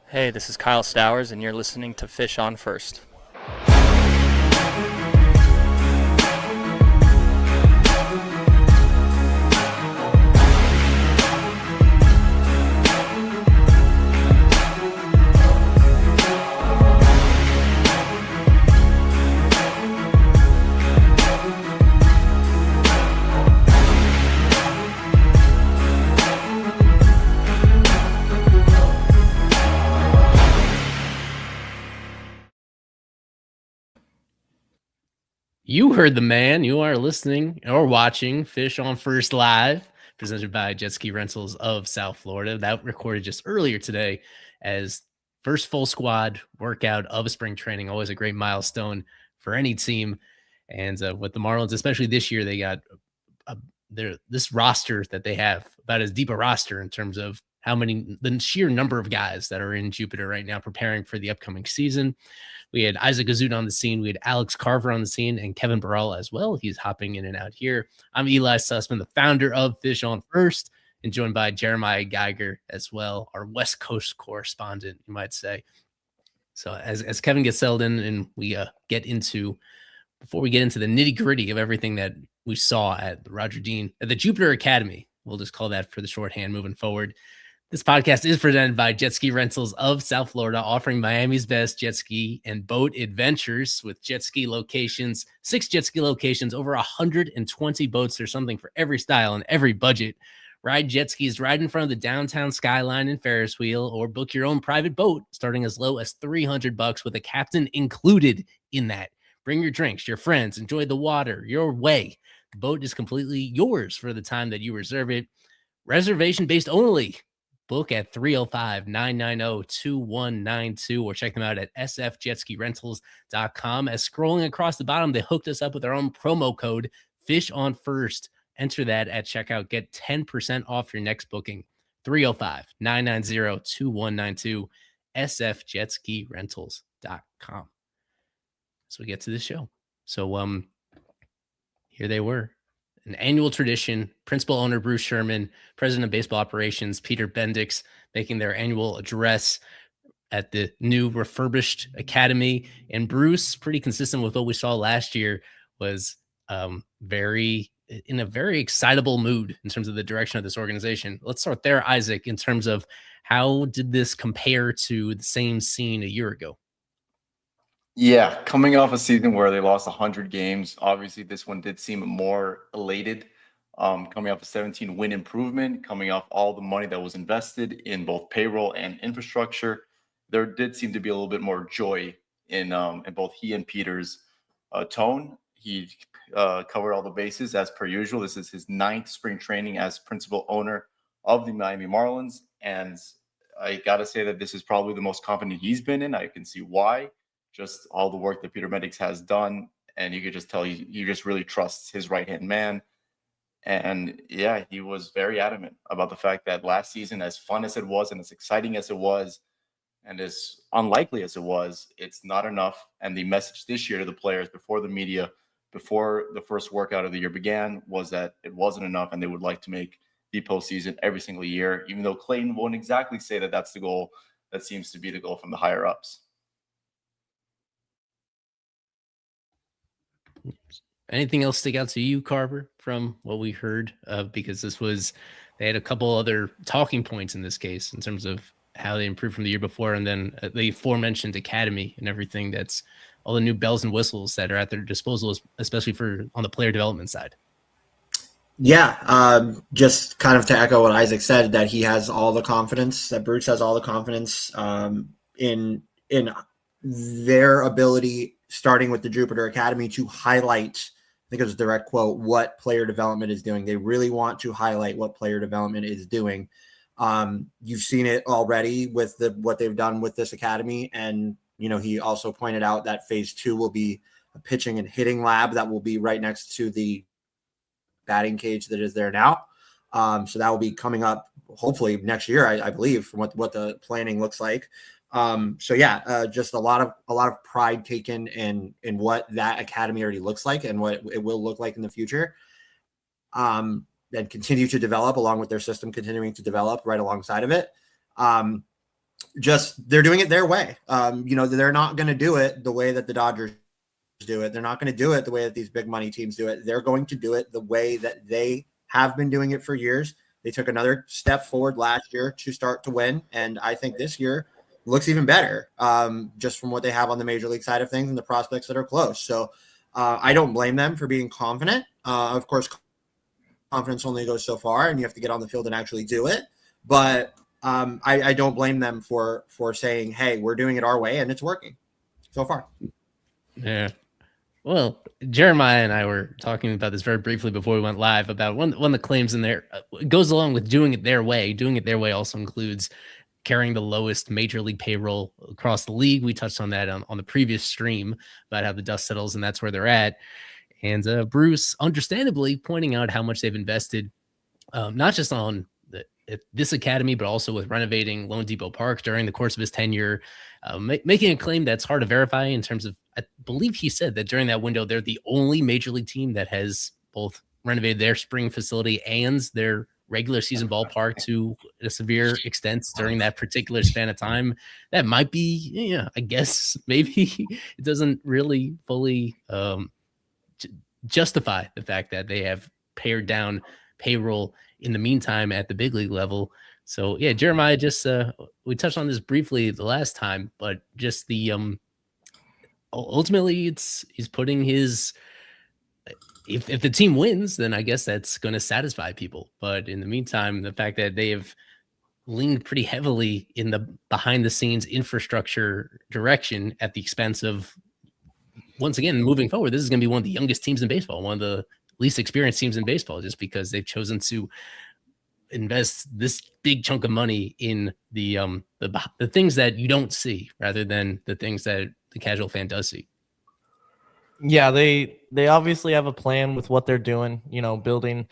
Hey, this is Kyle Stowers, and you're listening to Fish on First. You heard the man. You are listening or watching Fish on First Live, presented by Jet Ski Rentals of South Florida. That recorded just earlier today as first full squad workout of spring training. Always a great milestone for any team. And with the Marlins, especially this year, they got this roster that they have, about as deep a roster in terms of the sheer number of guys that are in Jupiter right now preparing for the upcoming season. We had Isaac Azud on the scene. We had Alex Carver on the scene and Kevin Burrell as well. He's hopping in and out here. I'm Eli Sussman, the founder of Fish on First, and joined by Jeremiah Geiger as well, our West Coast correspondent, you might say. So as Kevin gets settled in and we before we get into the nitty gritty of everything that we saw at the Jupiter Academy, we'll just call that for the shorthand moving forward. This podcast is presented by Jet Ski Rentals of South Florida, offering Miami's best jet ski and boat adventures with jet ski locations, 6 jet ski locations, over 120 boats. There's something for every style and every budget. Ride jet skis right in front of the downtown skyline and Ferris wheel, or book your own private boat starting as low as $300 with a captain included in that. Bring your drinks, your friends, enjoy the water your way. The boat is completely yours for the time that you reserve it. Reservation-based only. Book at 305-990-2192 or check them out at sfjetskirentals.com. As scrolling across the bottom, they hooked us up with our own promo code, Fish on First. Enter that at checkout. Get 10% off your next booking. 305-990-2192, sfjetskirentals.com. So we get to the show. So here they were. An annual tradition, principal owner Bruce Sherman, president of baseball operations Peter Bendix, making their annual address at the new refurbished academy. And Bruce, pretty consistent with what we saw last year, was in a very excitable mood in terms of the direction of this organization. Let's start there, Isaac, in terms of how did this compare to the same scene a year ago? Yeah, coming off a season where they lost 100 games, obviously this one did seem more elated. Coming off a 17-win improvement, coming off all the money that was invested in both payroll and infrastructure, there did seem to be a little bit more joy in both he and Peter's tone. He covered all the bases as per usual. This is his 9th spring training as principal owner of the Miami Marlins, and I got to say that this is probably the most confident he's been in. I can see why. Just all the work that Peter Bendix has done, and you could just tell he just really trusts his right-hand man. And yeah, he was very adamant about the fact that last season, as fun as it was and as exciting as it was and as unlikely as it was, it's not enough. And the message this year to the players before the media, before the first workout of the year began, was that it wasn't enough and they would like to make the postseason every single year, even though Clayton won't exactly say that that's the goal. That seems to be the goal from the higher-ups. Anything else stick out to you, Carver, from what we heard? Because they had a couple other talking points in this case in terms of how they improved from the year before, and then the aforementioned academy and everything. That's all the new bells and whistles that are at their disposal, especially on the player development side. Yeah, just kind of to echo what Isaac said, that he has all the confidence, that Bruce has all the confidence in their ability, starting with the Jupiter Academy, to highlight, I think it was a direct quote, what player development is doing. They really want to highlight what player development is doing. You've seen it already with what they've done with this academy. And, he also pointed out that phase 2 will be a pitching and hitting lab that will be right next to the batting cage that is there now. So that will be coming up hopefully next year, I believe, from what the planning looks like. Just a lot of pride taken in what that academy already looks like and what it will look like in the future. And continue to develop along with their system continuing to develop right alongside of it. just they're doing it their way. They're not going to do it the way that the Dodgers do it. They're not going to do it the way that these big money teams do it. They're going to do it the way that they have been doing it for years. They took another step forward last year to start to win, and I think this year looks even better, just from what they have on the major league side of things and the prospects that are close. So I don't blame them for being confident. Of course, confidence only goes so far, and you have to get on the field and actually do it. But I don't blame them for saying, hey, we're doing it our way, and it's working so far. Yeah. Well, Jeremiah and I were talking about this very briefly before we went live about one of the claims in there. It goes along with doing it their way. Doing it their way also includes carrying the lowest major league payroll across the league. We touched on that on the previous stream about how the dust settles, and that's where they're at. And Bruce, understandably, pointing out how much they've invested, not just on this academy, but also with renovating Lone Depot Park during the course of his tenure, making a claim that's hard to verify in terms of, I believe he said that during that window, they're the only major league team that has both renovated their spring facility and their regular season ballpark to a severe extent during that particular span of time. That might be, I guess maybe it doesn't really fully justify the fact that they have pared down payroll in the meantime at the big league level. So yeah, Jeremiah, just we touched on this briefly the last time, but just the ultimately he's putting his, if the team wins, then I guess that's going to satisfy people. But in the meantime, the fact that they have leaned pretty heavily in the behind the scenes infrastructure direction at the expense of, once again, moving forward, this is going to be one of the youngest teams in baseball, one of the least experienced teams in baseball, just because they've chosen to invest this big chunk of money in the things that you don't see rather than the things that the casual fan does see. Yeah, they obviously have a plan with what they're doing, building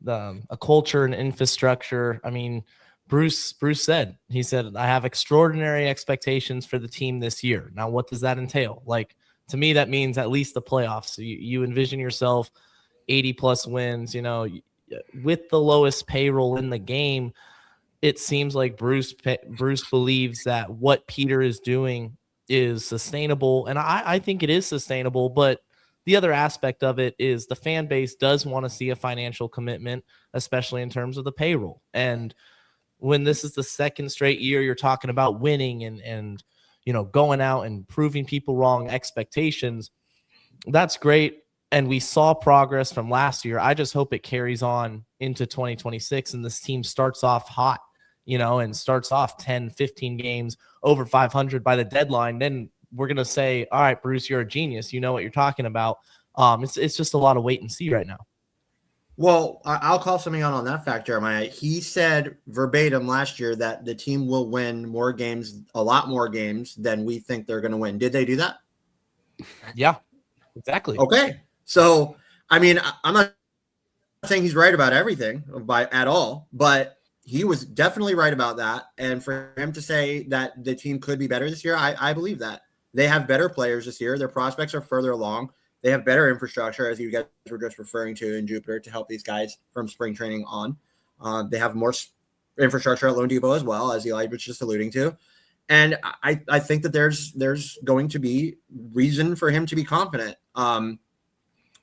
a culture and infrastructure. I mean, Bruce said, I have extraordinary expectations for the team this year. Now, what does that entail? Like, to me, that means at least the playoffs. So you envision yourself 80 plus wins, with the lowest payroll in the game. It seems like Bruce believes that what Peter is doing is sustainable. And I think it is sustainable, but the other aspect of it is the fan base does want to see a financial commitment, especially in terms of the payroll. And when this is the second straight year you're talking about winning and going out and proving people wrong expectations, that's great. And we saw progress from last year. I just hope it carries on into 2026 and this team starts off hot, and starts off 10, 15 games over 500 by the deadline. Then we're going to say, all right, Bruce, you're a genius. You know what you're talking about. It's just a lot of wait and see right now. Well, I'll call something out on that fact, Jeremiah. He said verbatim last year that the team will win more games, a lot more games than we think they're going to win. Did they do that? Yeah, exactly. Okay. So, I mean, I'm not saying he's right about everything at all, but he was definitely right about that. And for him to say that the team could be better this year, I believe that. They have better players this year. Their prospects are further along. They have better infrastructure, as you guys were just referring to in Jupiter, to help these guys from spring training on. They have more infrastructure at Lone Depot as well, as Eli was just alluding to. And I think that there's going to be reason for him to be confident.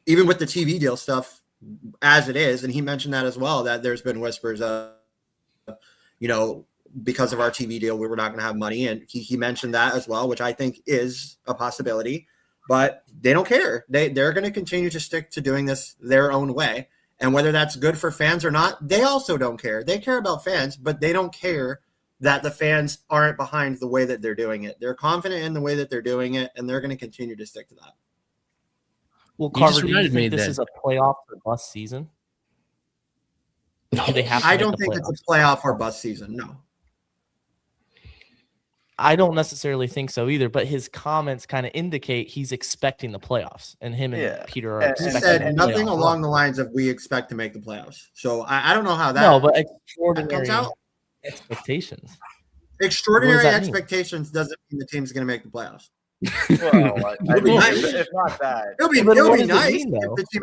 Even with the TV deal stuff as it is, and he mentioned that as well, that there's been whispers of, because of our TV deal, we were not going to have money. And he mentioned that as well, which I think is a possibility. But they don't care. They're going to continue to stick to doing this their own way. And whether that's good for fans or not, they also don't care. They care about fans, but they don't care that the fans aren't behind the way that they're doing it. They're confident in the way that they're doing it, and they're going to continue to stick to that. Well, Carver, do you think this is a playoff or bust season? Do they have to I don't think it's a playoff or bust season, no. I don't necessarily think so either, but his comments kind of indicate he's expecting the playoffs, and him and Peter are expecting. He said nothing along the lines of we expect to make the playoffs. So I don't know how that. No, but extraordinary comes out. Expectations. Extraordinary expectations doesn't mean the team's going to make the playoffs. Well, it's not that. It'll be nice if the team.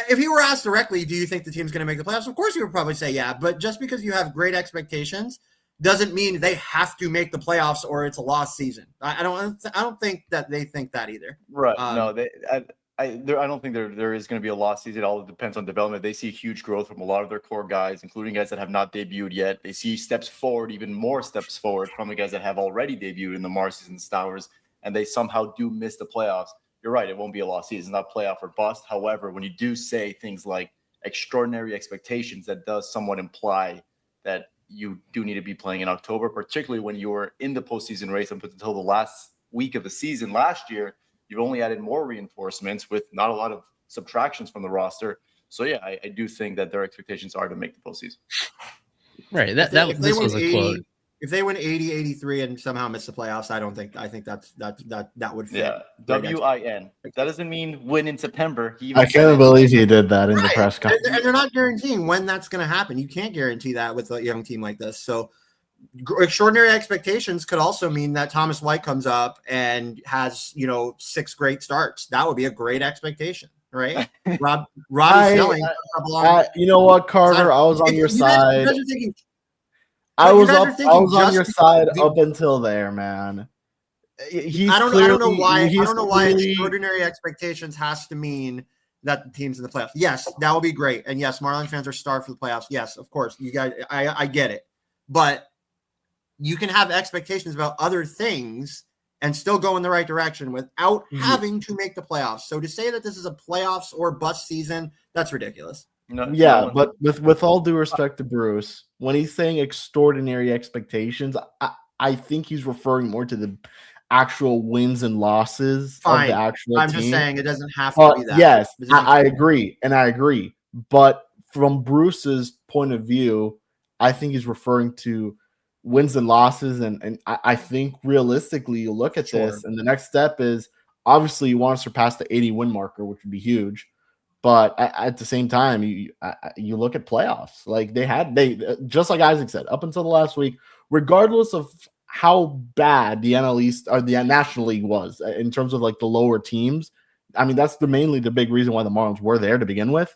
If he were asked directly, do you think the team's going to make the playoffs? Of course, he would probably say yeah. But just because you have great expectations doesn't mean they have to make the playoffs or it's a lost season. I don't think that they think that either. Right. No, I don't think there is going to be a lost season. It all depends on development. They see huge growth from a lot of their core guys, including guys that have not debuted yet. They see steps forward, even more steps forward from the guys that have already debuted in the Marcies and Stowers, and they somehow do miss the playoffs. You're right. It won't be a lost season, not playoff or bust. However, when you do say things like extraordinary expectations, that does somewhat imply that you do need to be playing in October, particularly when you were in the postseason race up until the last week of the season last year. You've only added more reinforcements with not a lot of subtractions from the roster. So, yeah, I do think that their expectations are to make the postseason. Right. This was a quote. If they win 80, 83 and somehow miss the playoffs, I think that would fit. Yeah, WIN. That doesn't mean win in September. I can't believe he did that in the press conference. And they're not guaranteeing when that's going to happen. You can't guarantee that with a young team like this. So extraordinary expectations could also mean that Thomas White comes up and has 6 great starts. That would be a great expectation, right? Robbie Snelling. You know what, Carter? I was on your side. I was on your side up until there, man. I don't know why extraordinary expectations has to mean that the team's in the playoffs. Yes, that would be great. And yes, Marlins fans are starved for the playoffs. Yes, of course. You guys, I get it. But you can have expectations about other things and still go in the right direction without having to make the playoffs. So to say that this is a playoffs or bust season, that's ridiculous. But with all due respect to Bruce, when he's saying extraordinary expectations, I think he's referring more to the actual wins and losses of the actual I'm team. just saying it doesn't have to be that. Yes, I agree. But from Bruce's point of view, I think he's referring to wins and losses. And I think realistically, you look at this, and the next step is obviously you want to surpass the 80 win marker, which would be huge. But at the same time, you look at playoffs. Like they just like Isaac said, up until the last week, regardless of how bad the NL East or the National League was in terms of like the lower teams. I mean, that's mainly the big reason why the Marlins were there to begin with.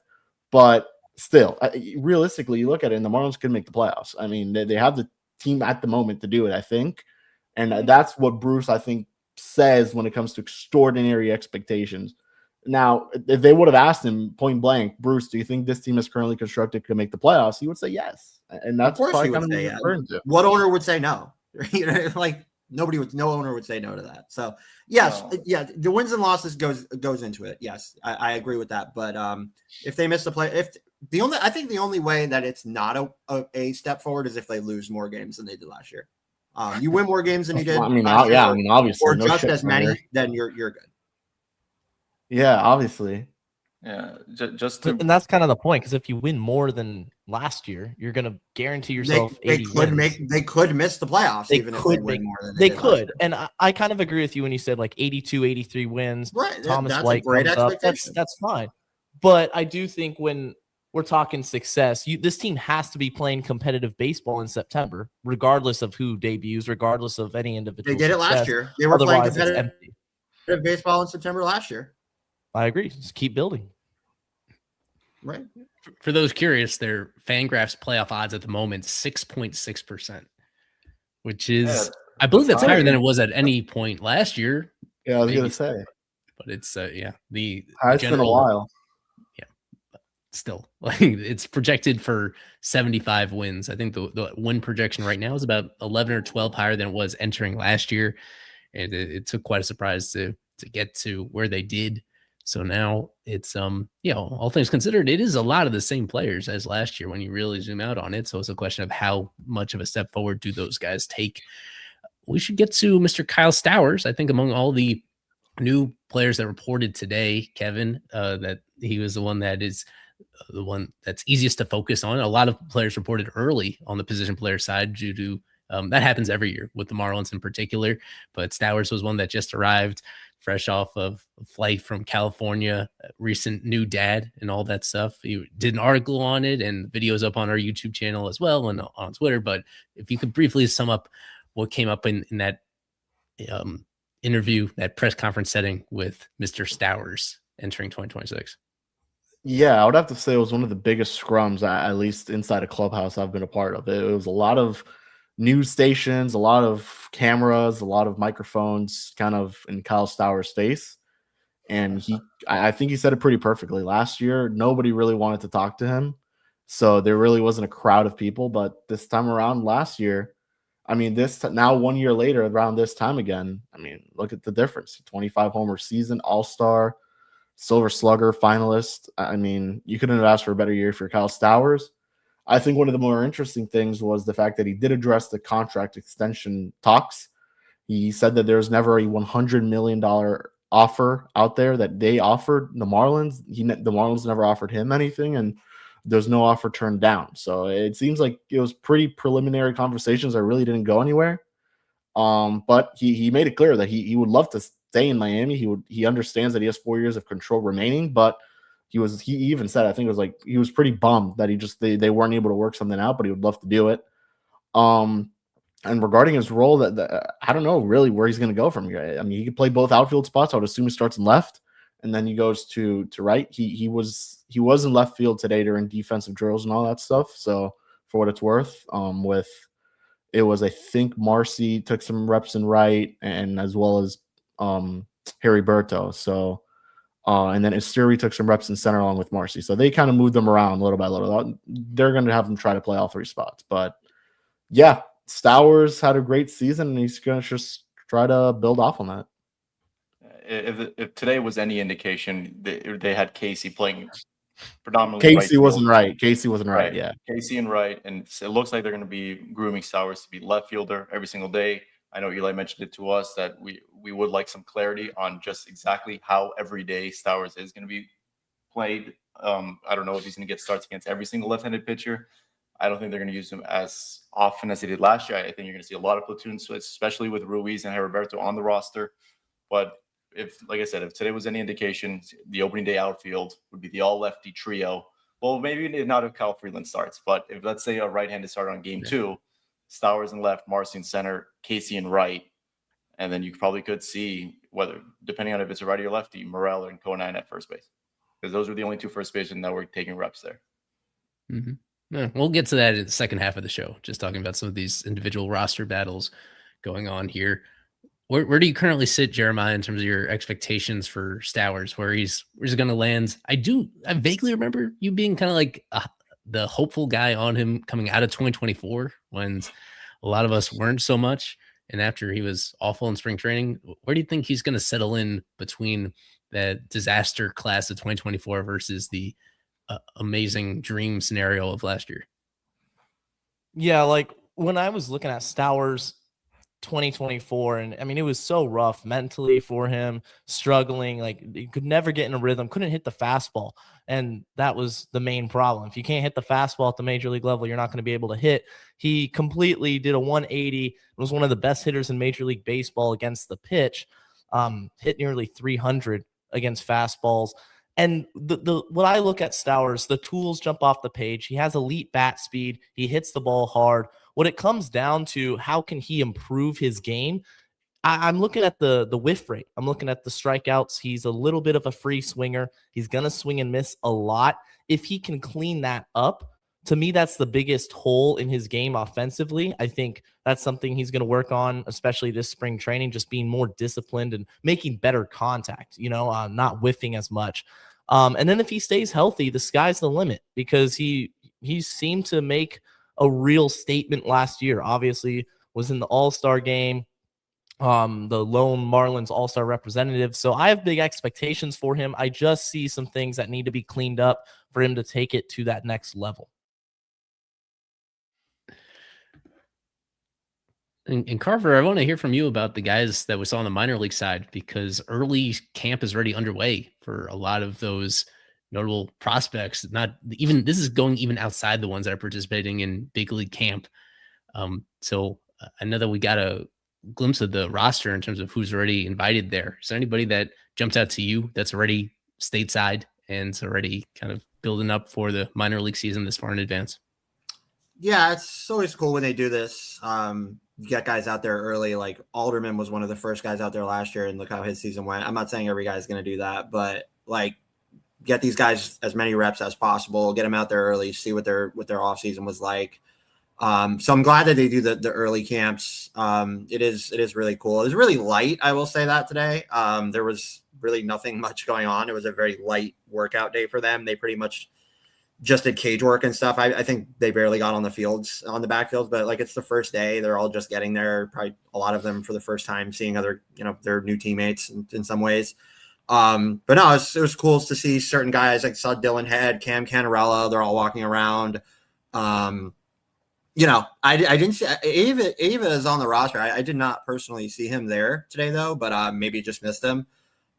But still, realistically, you look at it, and the Marlins could make the playoffs. I mean, they have the team at the moment to do it, I think. And that's what Bruce, I think, says when it comes to extraordinary expectations. Now, if they would have asked him point blank, Bruce, do you think this team is currently constructed to make the playoffs? He would say yes. And that's of course he would say yes. What owner would say no? Like no owner would say no to that. So yes, the wins and losses goes into it. Yes, I agree with that. But if they miss I think the only way that it's not a step forward is if they lose more games than they did last year. You win more games than you did. Obviously, or just as many, then you're good. Yeah, obviously. Yeah, and that's kind of the point, because if you win more than last year, you're going to guarantee yourself 80 wins. They could miss the playoffs even if they win more than they did could. And I kind of agree with you when you said like 82, 83 wins. Right, Thomas White comes up. That's fine. But I do think when we're talking success, this team has to be playing competitive baseball in September, regardless of who debuts, regardless of any individual. They did it last year. They were playing competitive baseball in September last year. I agree. Just keep building. Right. For those curious, their Fangraphs playoff odds at the moment 6.6%, which is I believe that's higher than it was at any point last year. Yeah, I was gonna say, but it's the highest in a while. Yeah, still like it's projected for 75 wins. I think the win projection right now is about 11 or 12 higher than it was entering last year, and it took quite a surprise to get to where they did. So now it's, all things considered, it is a lot of the same players as last year when you really zoom out on it. So it's a question of how much of a step forward do those guys take. We should get to Mr. Kyle Stowers. I think among all the new players that reported today, Kevin, that he was the one that's easiest to focus on. A lot of players reported early on the position player side due to that happens every year with the Marlins in particular. But Stowers was one that just arrived fresh off of a flight from California, recent new dad and all that stuff. He did an article on it and videos up on our YouTube channel as well and on Twitter. But if you could briefly sum up what came up in that interview, that press conference setting with Mr. Stowers entering 2026. Yeah, I would have to say it was one of the biggest scrums, at least inside a clubhouse I've been a part of. It was a lot of news stations, a lot of cameras, a lot of microphones kind of in Kyle Stowers' face. And I think he said it pretty perfectly. Last year, nobody really wanted to talk to him. So there really wasn't a crowd of people. But this time around, last year, I mean, now 1 year later, around this time again, I mean, look at the difference. 25 homer season, all-star, Silver Slugger finalist. I mean, you couldn't have asked for a better year for Kyle Stowers. I think one of the more interesting things was the fact that he did address the contract extension talks. He said that there's never a $100 million offer out there that they offered the Marlins. The Marlins never offered him anything, and there's no offer turned down. So it seems like it was pretty preliminary conversations that really didn't go anywhere. But he made it clear that he would love to stay in Miami. He understands that he has 4 years of control remaining, but he even said, I think it was like he was pretty bummed that they weren't able to work something out, but he would love to do it. And regarding his role, that I don't know really where he's going to go from here. I mean, he could play both outfield spots. I would assume he starts in left, and then he goes to right. He was in left field today during defensive drills and all that stuff. So for what it's worth, it was, I think, Marcy took some reps in right, and as well as Harry Berto. So and then Isturi took some reps in center along with Marcy. So they kind of moved them around little by little. They're going to have them try to play all three spots. But yeah, Stowers had a great season, and he's going to just try to build off on that. If today was any indication, they had Casey playing predominantly Casey wasn't right. Casey wasn't right. Yeah. Casey and right. And it looks like they're going to be grooming Stowers to be left fielder every single day. I know Eli mentioned it to us that we would like some clarity on just exactly how every day Stowers is going to be played. I don't know if he's going to get starts against every single left-handed pitcher. I don't think they're going to use him as often as they did last year. I think you're going to see a lot of platoons, especially with Ruiz and Heriberto on the roster. But like I said, if today was any indication, the opening day outfield would be the all-lefty trio. Well, maybe not if Kyle Freeland starts, but if, let's say, a right-handed starter on game 2, Stowers in left, Marcy in center, Casey in right, and then you probably could see whether, depending on if it's a righty or lefty, Morel and Conan at first base, because those were the only two first basemen that were taking reps there. Mm-hmm. Yeah, we'll get to that in the second half of the show, just talking about some of these individual roster battles going on here. Where do you currently sit, Jeremiah, in terms of your expectations for Stowers, where's going to land? I vaguely remember you being kind of like the hopeful guy on him coming out of 2024 when a lot of us weren't so much. And after he was awful in spring training, where do you think he's going to settle in between that disaster class of 2024 versus the amazing dream scenario of last year? Yeah, like when I was looking at Stowers 2024, and I mean, it was so rough mentally for him, struggling, like he could never get in a rhythm, couldn't hit the fastball. And that was the main problem. If you can't hit the fastball at the major league level, you're not going to be able to hit. He completely did a 180, was one of the best hitters in Major League Baseball against the pitch, hit nearly 300 against fastballs. And the what I look at Stowers, the tools jump off the page. He has elite bat speed. He hits the ball hard. What it comes down to, how can he improve his game? I'm looking at the whiff rate. I'm looking at the strikeouts. He's a little bit of a free swinger. He's going to swing and miss a lot. If he can clean that up, to me, that's the biggest hole in his game offensively. I think that's something he's going to work on, especially this spring training, just being more disciplined and making better contact, not whiffing as much. And then if he stays healthy, the sky's the limit, because he seemed to make a real statement last year. Obviously was in the All-Star game, the lone Marlins All-Star representative. So I have big expectations for him. I just see some things that need to be cleaned up for him to take it to that next level. And Carver, I want to hear from you about the guys that we saw on the minor league side, because early camp is already underway for a lot of those notable prospects. This is going even outside the ones that are participating in big league camp. So I know that we got a glimpse of the roster in terms of who's already invited there. Is there anybody that jumps out to you that's already stateside and it's already kind of building up for the minor league season this far in advance? Yeah, it's always cool when they do this. You get guys out there early. Like Alderman was one of the first guys out there last year, and look how his season went. I'm not saying every guy's going to do that, but like get these guys as many reps as possible, get them out there early, see what their off season was like. So I'm glad that they do the early camps. It is really cool. It was really light. I will say that today. There was really nothing much going on. It was a very light workout day for them. They pretty much just did cage work and stuff. I think they barely got on the backfields, but like it's the first day. They're all just getting there. Probably a lot of them for the first time seeing other, their new teammates in some ways. But no, it was cool to see certain guys. Like saw Dylan Head, Cam Canarella. They're all walking around. I didn't see Ava is on the roster. I did not personally see him there today though, but maybe just missed him.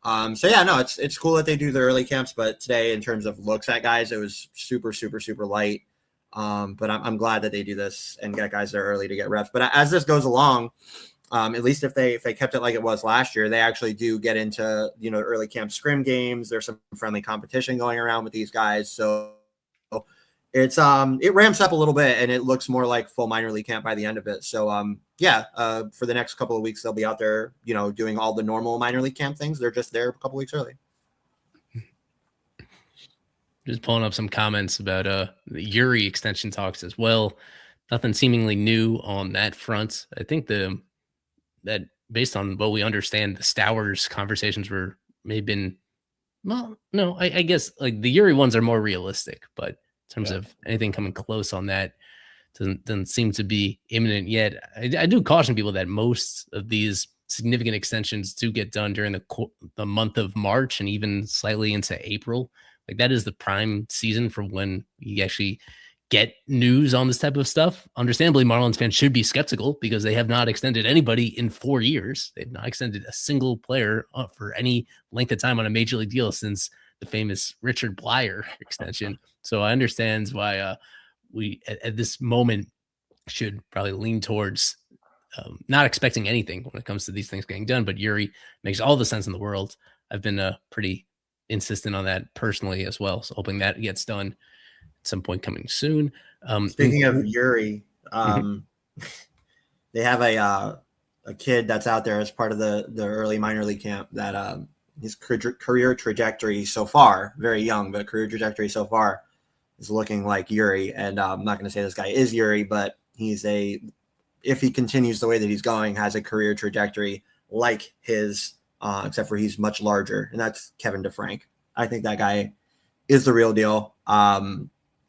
So yeah, no, it's cool that they do the early camps, but today in terms of looks at guys, it was super, super, super light. But I'm glad that they do this and get guys there early to get reps. But as this goes along, at least if they kept it like it was last year, they actually do get into, early camp scrim games. There's some friendly competition going around with these guys. So it's it ramps up a little bit and it looks more like full minor league camp by the end of it. So for the next couple of weeks they'll be out there, doing all the normal minor league camp things. They're just there a couple weeks early. Just pulling up some comments about the Yuri extension talks as well. Nothing seemingly new on that front. I think that based on what we understand, the Stowers conversations may have been, well, no, I guess like the Yuri ones are more realistic, but in terms of anything coming close on that, doesn't seem to be imminent yet. I do caution people that most of these significant extensions do get done during the month of March and even slightly into April. Like that is the prime season for when you actually get news on this type of stuff. Understandably, Marlins fans should be skeptical because they have not extended anybody in 4 years. They've not extended a single player for any length of time on a major league deal since the famous Richard Blyer extension. So I understand why we at this moment should probably lean towards not expecting anything when it comes to these things getting done. But Yuri makes all the sense in the world. I've been pretty insistent on that personally as well. So hoping that gets done at some point coming soon. Speaking of Yuri, they have a kid that's out there as part of the early minor league camp that his career trajectory so far, very young, but career trajectory so far is looking like Yuri. And I'm not going to say this guy is Yuri, but if he continues the way that he's going, has a career trajectory like his, except for he's much larger, and that's Kevin DeFrank. I think that guy is the real deal.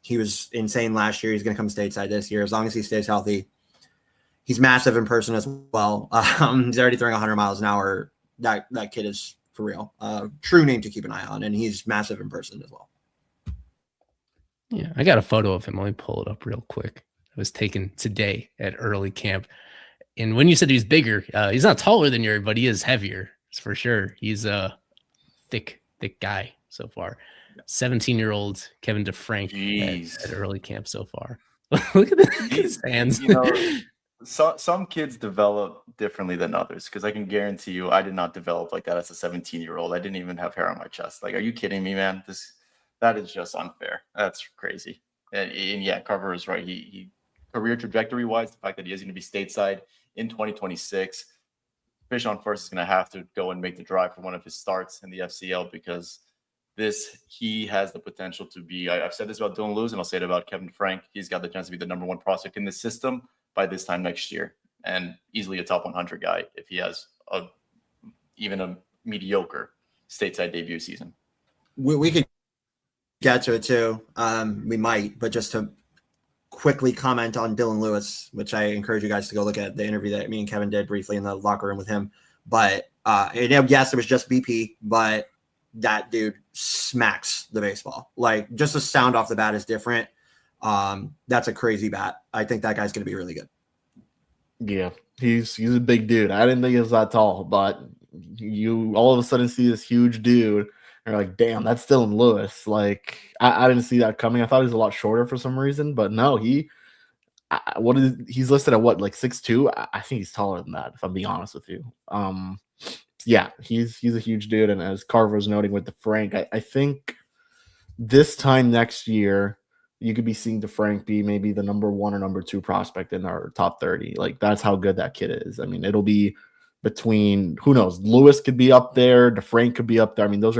He was insane last year. He's going to come stateside this year as long as he stays healthy. He's massive in person as well. He's already throwing 100 miles an hour. That kid is for real. True name to keep an eye on, and he's massive in person as well. Yeah, I got a photo of him. Let me pull it up real quick. It was taken today at early camp. And when you said he's bigger, he's not taller than Yuri, but he is heavier for sure. He's a thick guy so far. 17-year-old Kevin DeFrank at early camp so far. Look at his hands. Some kids develop differently than others, because I can guarantee you I did not develop like that as a 17-year-old. I didn't even have hair on my chest. Like, are you kidding me, man? That is just unfair. That's crazy. And yeah, Carver is right. He career trajectory wise, the fact that he is going to be stateside in 2026, Fish on First is going to have to go and make the drive for one of his starts in the FCL, because he has the potential to be, I've said this about Dylan Lewis and I'll say it about Kevin DeFrank. He's got the chance to be the number one prospect in this system by this time next year, and easily a top 100 guy if he has even a mediocre stateside debut season. We could get to it too. We might, but just to quickly comment on Dylan Lewis, which I encourage you guys to go look at the interview that me and Kevin did briefly in the locker room with him. But yes, it was just BP, but that dude smacks the baseball. Like, just the sound off the bat is different. That's a crazy bat. I think that guy's going to be really good. Yeah, he's a big dude. I didn't think he was that tall, but you all of a sudden see this huge dude, and you're like, damn, that's Dylan Lewis. Like, I didn't see that coming. I thought he was a lot shorter for some reason, but no, he's listed at what, like 6'2"? I think he's taller than that, if I'm being honest with you. Yeah, he's a huge dude, and as Carver was noting with DeFrank, I think this time next year you could be seeing DeFrank be maybe the number 1 or number 2 prospect in our top 30. Like, that's how good that kid is. I mean, it'll be between, who knows, Lewis could be up there, DeFrank could be up there. I mean, those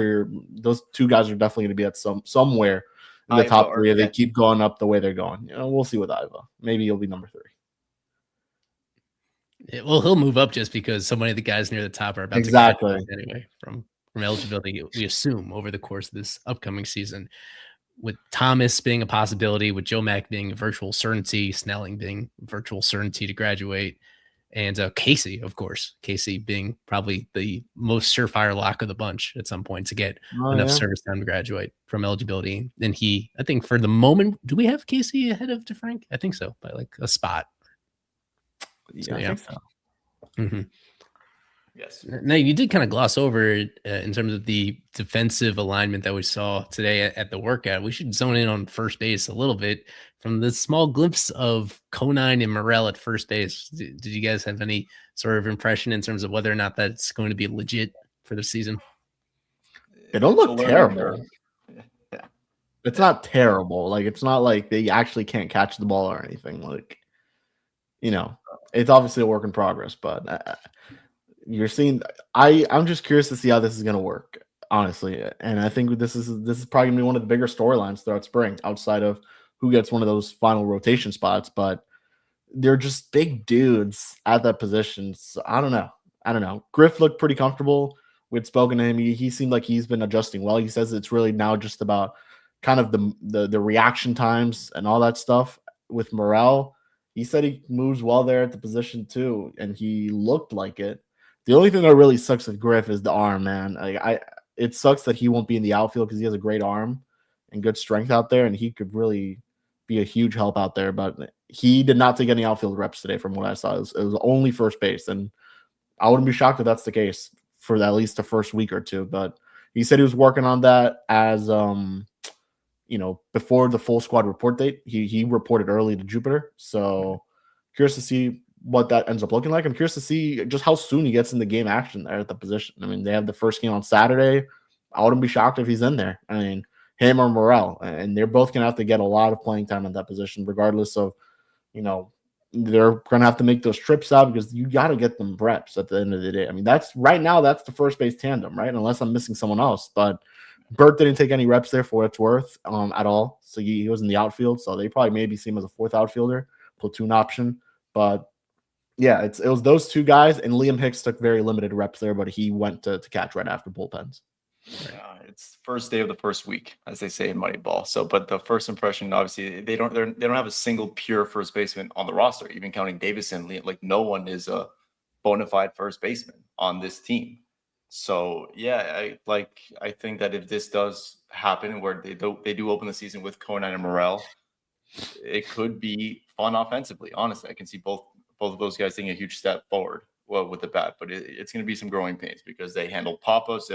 2 guys are definitely going to be at somewhere in the Iva top or 3 if they Benton. keep going up the way they're going. We'll see with Iva. Maybe he'll be number 3. Well, he'll move up just because so many of the guys near the top are about Exactly. to graduate anyway from eligibility, we assume, over the course of this upcoming season. With Thomas being a possibility, with Joe Mack being a virtual certainty, Snelling being virtual certainty to graduate, and Casey, of course, Casey being probably the most surefire lock of the bunch at some point to get enough service time to graduate from eligibility. And I think for the moment, do we have Casey ahead of DeFrank? I think so, by like a spot. Yeah, I think so. Mm-hmm. Yes. Now, you did kind of gloss over it in terms of the defensive alignment that we saw today at the workout. We should zone in on first base a little bit. From the small glimpse of Conine and Morel at first base, did you guys have any sort of impression in terms of whether or not that's going to be legit for the season? They don't It's a look learning terrible. curve. Yeah. It's not terrible. Like, it's not like they actually can't catch the ball or anything. Like, it's obviously a work in progress, but you're seeing. I'm just curious to see how this is going to work, honestly. And I think this is probably going to be one of the bigger storylines throughout spring, outside of who gets one of those final rotation spots. But they're just big dudes at that position. So I don't know. Griff looked pretty comfortable. We'd spoken to him. He seemed like he's been adjusting well. He says it's really now just about kind of the reaction times and all that stuff. With Morel, he said he moves well there at the position too, and he looked like it. The only thing that really sucks with Griff is the arm, man. It sucks that he won't be in the outfield because he has a great arm and good strength out there, and he could really be a huge help out there. But he did not take any outfield reps today, from what I saw. It was only first base, and I wouldn't be shocked if that's the case for at least the first week or two. But he said he was working on that as before the full squad report date. He reported early to Jupiter, so curious to see what that ends up looking like. I'm curious to see just how soon he gets in the game action there at the position. I mean, they have the first game on Saturday. I wouldn't be shocked if he's in there. I mean, him or Morel, and they're both going to have to get a lot of playing time at that position, regardless of, they're going to have to make those trips out because you got to get them reps at the end of the day. I mean, that's the first base tandem, right? Unless I'm missing someone else. But Burt didn't take any reps there for what it's worth at all. So he was in the outfield. So they probably maybe see him as a fourth outfielder, platoon option. But yeah, it was those two guys, and Liam Hicks took very limited reps there, but he went to catch right after bullpens. It's first day of the first week, as they say in Moneyball. So, but the first impression, obviously, they don't have a single pure first baseman on the roster, even counting Davison. Like, no one is a bona fide first baseman on this team. So yeah, I think that if this does happen, where they do open the season with Conine and Morel, it could be fun offensively. Honestly, I can see both of those guys taking a huge step forward with the bat, but it's going to be some growing pains because they handled pop-ups,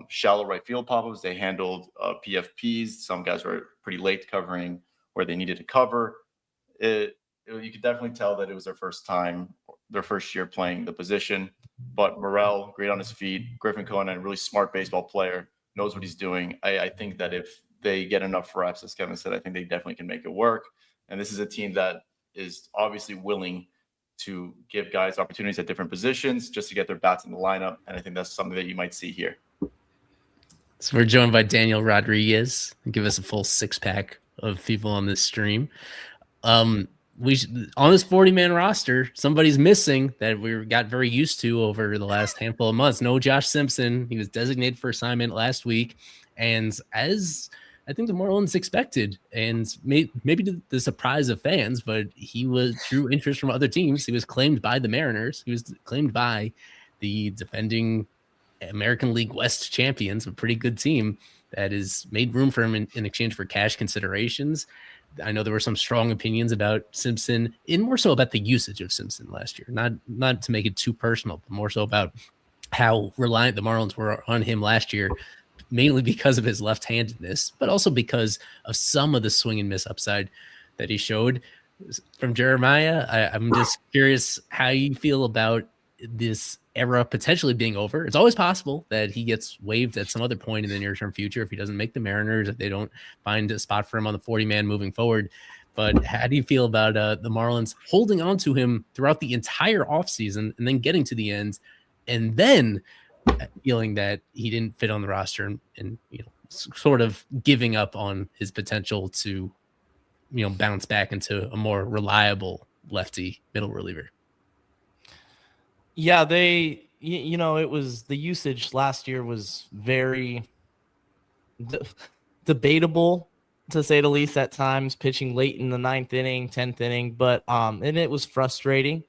shallow right field pop-ups. They handled PFPs. Some guys were pretty late covering where they needed to cover. You could definitely tell that it was their first year playing the position. But Morel, great on his feet. Griffin Conine, really smart baseball player, knows what he's doing. I think that if they get enough reps, as Kevin said, I think they definitely can make it work. And this is a team that is obviously willing to give guys opportunities at different positions just to get their bats in the lineup. And I think that's something that you might see here. So we're joined by Daniel Rodriguez. Give us a full 6-pack of people on this stream. On this 40-man roster, somebody's missing that we got very used to over the last handful of months. No Josh Simpson. He was designated for assignment last week. And as I think the Marlins expected, and maybe to the surprise of fans, but he drew interest from other teams. He was claimed by the Mariners. He was claimed by the defending American League West champions, a pretty good team that has made room for him in exchange for cash considerations. I know there were some strong opinions about Simpson, and more so about the usage of Simpson last year. Not to make it too personal, but more so about how reliant the Marlins were on him last year, mainly because of his left-handedness, but also because of some of the swing and miss upside that he showed. From Jeremiah, I'm just curious how you feel about this era potentially being over. It's always possible that he gets waived at some other point in the near-term future if he doesn't make the Mariners, if they don't find a spot for him on the 40-man moving forward. But how do you feel about the Marlins holding on to him throughout the entire offseason and then getting to the end and then feeling that he didn't fit on the roster and sort of giving up on his potential to, bounce back into a more reliable lefty middle reliever? Yeah, it was the usage last year was very debatable, to say the least, at times, pitching late in the 9th inning, 10th inning, but and it was frustrating.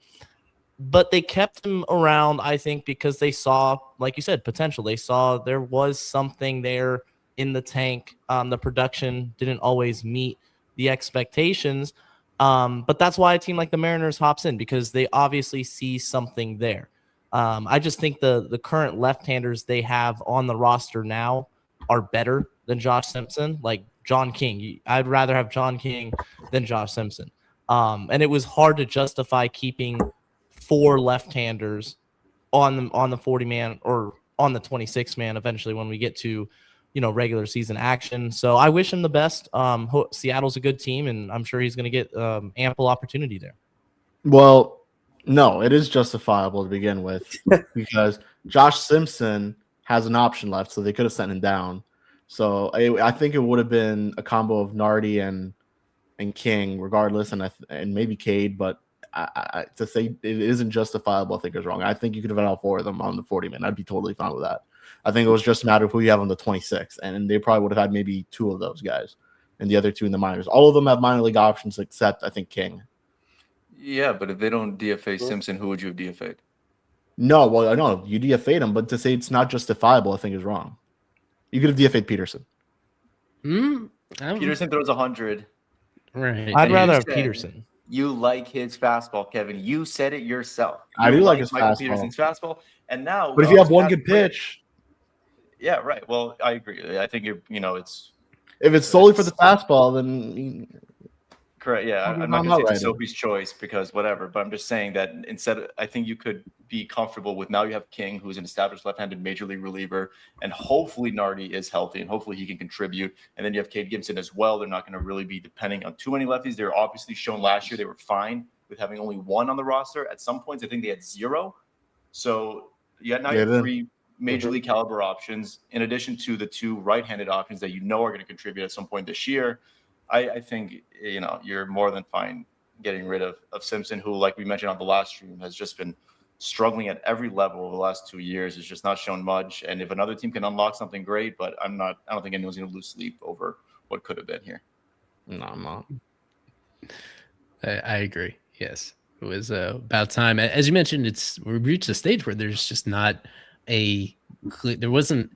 But they kept him around, I think, because they saw, like you said, potential. They saw there was something there in the tank. The production didn't always meet the expectations. But that's why a team like the Mariners hops in, because they obviously see something there. I just think the current left-handers they have on the roster now are better than Josh Simpson. Like John King, I'd rather have John King than Josh Simpson. And it was hard to justify keeping 4 left-handers on the 40-man or on the 26-man eventually when we get to, regular season action. So I wish him the best. Seattle's a good team, and I'm sure he's going to get ample opportunity there. Well, no, it is justifiable to begin with because Josh Simpson has an option left, so they could have sent him down. So I think it would have been a combo of Nardi and King, regardless, and maybe Cade, but to say it isn't justifiable, I think is wrong. I think you could have had all 4 of them on the 40-man. I'd be totally fine with that. I think it was just a matter of who you have on the 26, and they probably would have had maybe 2 of those guys, and the other 2 in the minors. All of them have minor league options except, I think, King. Yeah, but if they don't DFA Simpson, who would you have DFA'd? No, well, I know you DFA'd him, but to say it's not justifiable, I think is wrong. You could have DFA'd Peterson. Peterson throws 100. Right. I'd rather have Peterson. You like his fastball, Kevin. You said it yourself. I do like his Michael fastball. Peterson's fastball, and now. But if you have one good pitch, yeah, right. Well, I agree. I think it's. If it's solely for the fastball, then correct. Yeah, I'm not going to say it's Sophie's choice because whatever. But I'm just saying that instead, I think you could be comfortable with now you have King, who's an established left-handed major league reliever, and hopefully Nardi is healthy and hopefully he can contribute. And then you have Cade Gibson as well. They're not going to really be depending on too many lefties. They're obviously shown last year they were fine with having only 1 on the roster. At some points, I think they had 0. So you have 3 major league caliber options in addition to the 2 right-handed options that are going to contribute at some point this year. I think you're more than fine getting rid of Simpson, who, like we mentioned on the last stream, has just been struggling at every level over the last 2 years. It's just not shown much. And if another team can unlock something great, but I don't think anyone's going to lose sleep over what could have been here. No, I'm not. I agree. Yes, it was about time. As you mentioned, we've reached a stage where there's just not there wasn't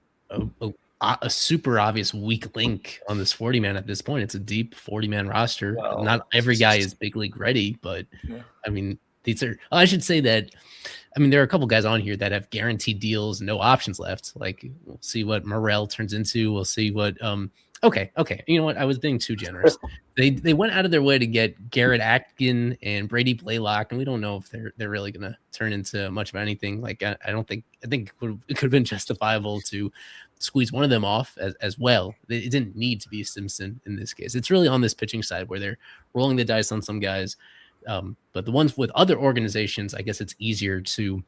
a super obvious weak link on this 40-man at this point. It's a deep 40-man roster. Well, not every guy is big league ready, but yeah. I mean, these are. I should say that. I mean, there are a couple guys on here that have guaranteed deals, no options left. Like, we'll see what Morel turns into. We'll see what. Okay. You know what? I was being too generous. They went out of their way to get Garrett Atkin and Brady Blaylock, and we don't know if they're really going to turn into much of anything. Like, I think it could have been justifiable to squeeze one of them off as well. It didn't need to be Simpson in this case. It's really on this pitching side where they're rolling the dice on some guys. But the ones with other organizations, I guess it's easier to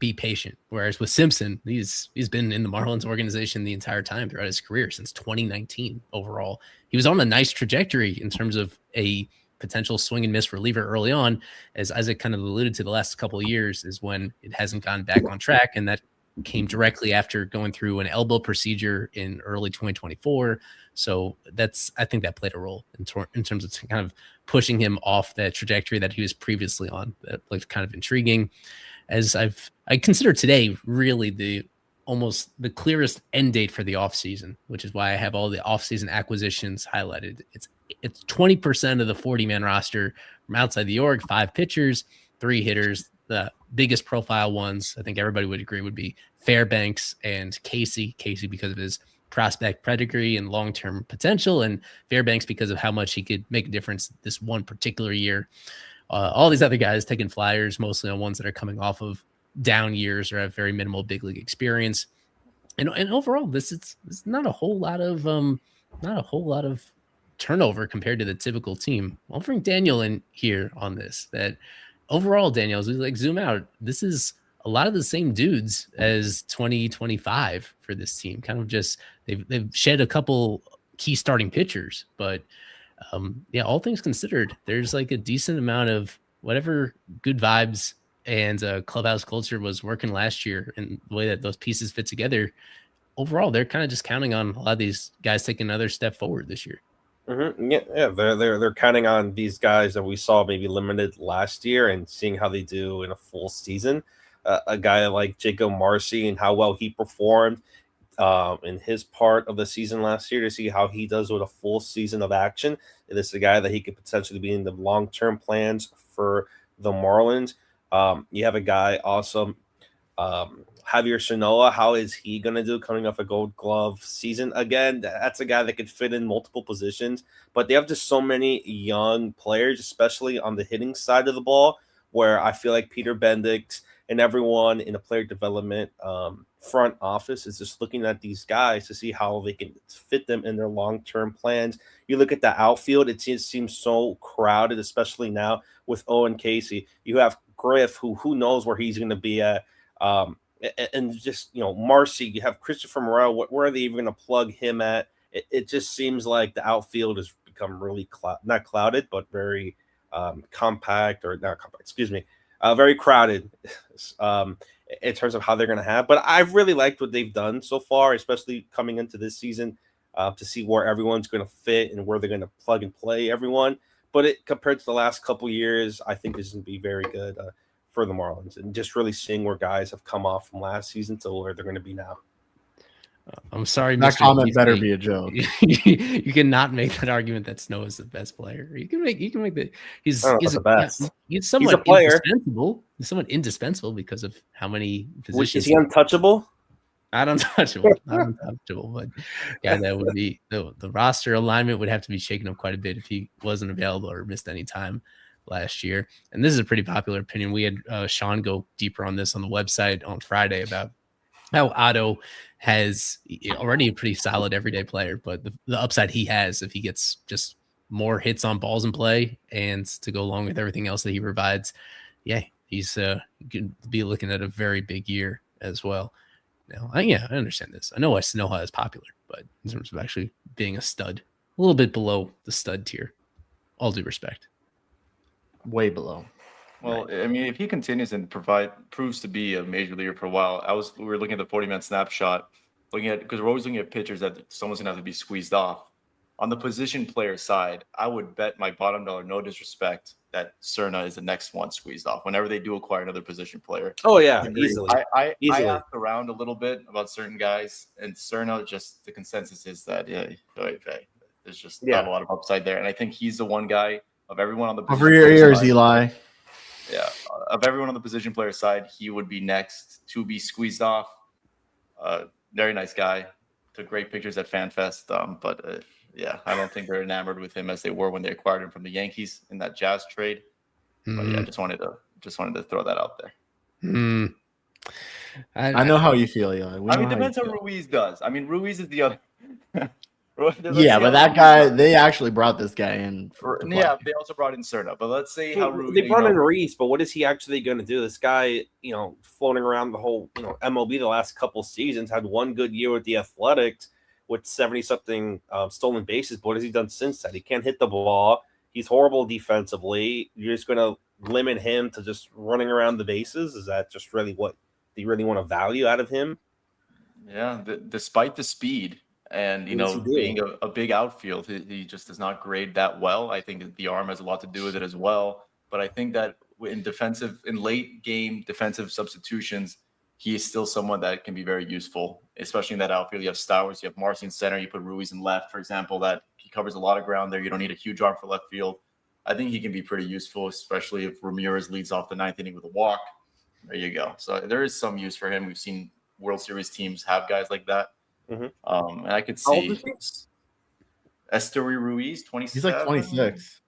be patient. Whereas with Simpson, he's been in the Marlins organization the entire time throughout his career since 2019 overall. He was on a nice trajectory in terms of a potential swing and miss reliever early on. As Isaac kind of alluded to, the last couple of years is when it hasn't gone back on track, and that came directly after going through an elbow procedure in early 2024. So I think that played a role in terms of kind of pushing him off that trajectory that he was previously on. That looked kind of intriguing. As I consider today really the clearest end date for the offseason, which is why I have all the offseason acquisitions highlighted. It's 20% of the 40-man roster from outside the org, 5 pitchers, 3 hitters. The biggest profile ones, I think everybody would agree, would be Fairbanks and Casey. Casey because of his prospect pedigree and long-term potential, and Fairbanks because of how much he could make a difference this one particular year. All these other guys taking flyers, mostly on ones that are coming off of down years or have very minimal big league experience. And overall, this is not a whole lot of turnover compared to the typical team. I'll bring Daniel in here on this. That overall, Daniel, as we zoom out, this is a lot of the same dudes as 2025 for this team. Kind of just they've shed a couple key starting pitchers, but yeah, all things considered, there's like a decent amount of whatever good vibes and clubhouse culture was working last year, and the way that those pieces fit together. Overall, they're kind of just counting on a lot of these guys taking another step forward this year. Mm-hmm. Yeah, they're counting on these guys that we saw maybe limited last year and seeing how they do in a full season. A guy like Jacob Marcy and how well he performed in his part of the season last year, to see how he does with a full season of action. This is a guy that he could potentially be in the long-term plans for the Marlins. You have a guy also, Javier Sanoa. How is he going to do coming off a Gold Glove season? Again, that's a guy that could fit in multiple positions, but they have just so many young players, especially on the hitting side of the ball, where I feel like Peter Bendix and everyone in the player development front office is just looking at these guys to see how they can fit them in their long-term plans. You look at the outfield, it seems so crowded, especially now with Owen Casey. You have Griff, who knows where he's going to be at. And just, Marcy, you have Christopher Morel. Where are they even going to plug him at? It just seems like the outfield has become really not clouded, but very compact, or not compact, excuse me, very crowded in terms of how they're going to have. But I've really liked what they've done so far, especially coming into this season, to see where everyone's going to fit and where they're going to plug and play everyone. But compared to the last couple years, I think this is going to be very good for the Marlins, and just really seeing where guys have come off from last season to where they're going to be now. I'm sorry, That Mr. comment Beasley. better be a joke. You cannot make that argument that Snow is the best player. You can make that he's the best. He's somewhat a player. indispensable. He's somewhat indispensable because of how many positions. Is he untouchable? Not untouchable, but yeah, that would be the roster alignment would have to be shaken up quite a bit if he wasn't available or missed any time last year. And this is a pretty popular opinion. We had Sean go deeper on this on the website on Friday about how Otto has already a pretty solid everyday player, but the upside he has if he gets just more hits on balls in play and to go along with everything else that he provides, yeah, he's going to be looking at a very big year as well. Now, I understand this. I know Snoha is popular, but in terms of actually being a stud, a little bit below the stud tier, all due respect. Way below. Well, I mean, if he continues and proves to be a major leaguer for a while, we were looking at the 40-man snapshot, because we're always looking at pitchers that someone's gonna have to be squeezed off. On the position player side, I would bet my bottom dollar, no disrespect, that Cerna is the next one squeezed off whenever they do acquire another position player. Oh yeah, easily. I asked around a little bit about certain guys, and Cerna, just the consensus is that there's just not a lot of upside there, and I think he's the one guy of everyone on the over your ears, Eli. Yeah, of everyone on the position player side, he would be next to be squeezed off. Very nice guy. Took great pictures at FanFest. But yeah, I don't think they're enamored with him as they were when they acquired him from the Yankees in that Jazz trade. But yeah, just wanted to throw that out there. I know how you feel, Eli. It depends how Ruiz does. I mean, Ruiz is the other. Yeah, but that guy, they actually brought this guy in. Yeah, they also brought in Cerna. But let's say how Ruiz. They brought in Reese, but what is he actually going to do? This guy, floating around the whole, MLB the last couple seasons, had one good year with the Athletics with 70-something stolen bases. But what has he done since that? He can't hit the ball. He's horrible defensively. You're just going to limit him to just running around the bases? Is that just really what you really want to value out of him? Yeah, despite the speed. And, being a big outfield, he just does not grade that well. I think the arm has a lot to do with it as well. But I think that in late game defensive substitutions, he is still someone that can be very useful, especially in that outfield. You have Stowers, you have Marcy in center, you put Ruiz in left, for example, that he covers a lot of ground there. You don't need a huge arm for left field. I think he can be pretty useful, especially if Ramirez leads off the ninth inning with a walk. There you go. So there is some use for him. We've seen World Series teams have guys like that. Mm-hmm. And I could see Esteury Ruiz, 27. He's like 26.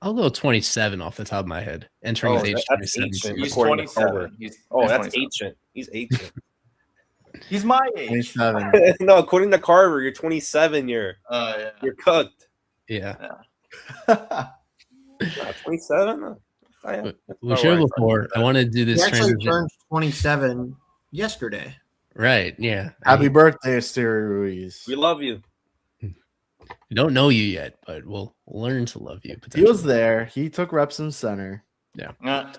I'll go 27 off the top of my head. Entering his age 27. He's 27. That's ancient. He's ancient. He's my age. 27. No, according to Carver, you're 27. You're cooked. Yeah. 27. Oh, yeah. We shared worries. before. I want to do He this actually transition. turned 27 yesterday. Right. Yeah. Happy birthday, Asteri Ruiz. We love you. We don't know you yet, but we'll learn to love you. He was Potentially. there. He took reps in center. Another.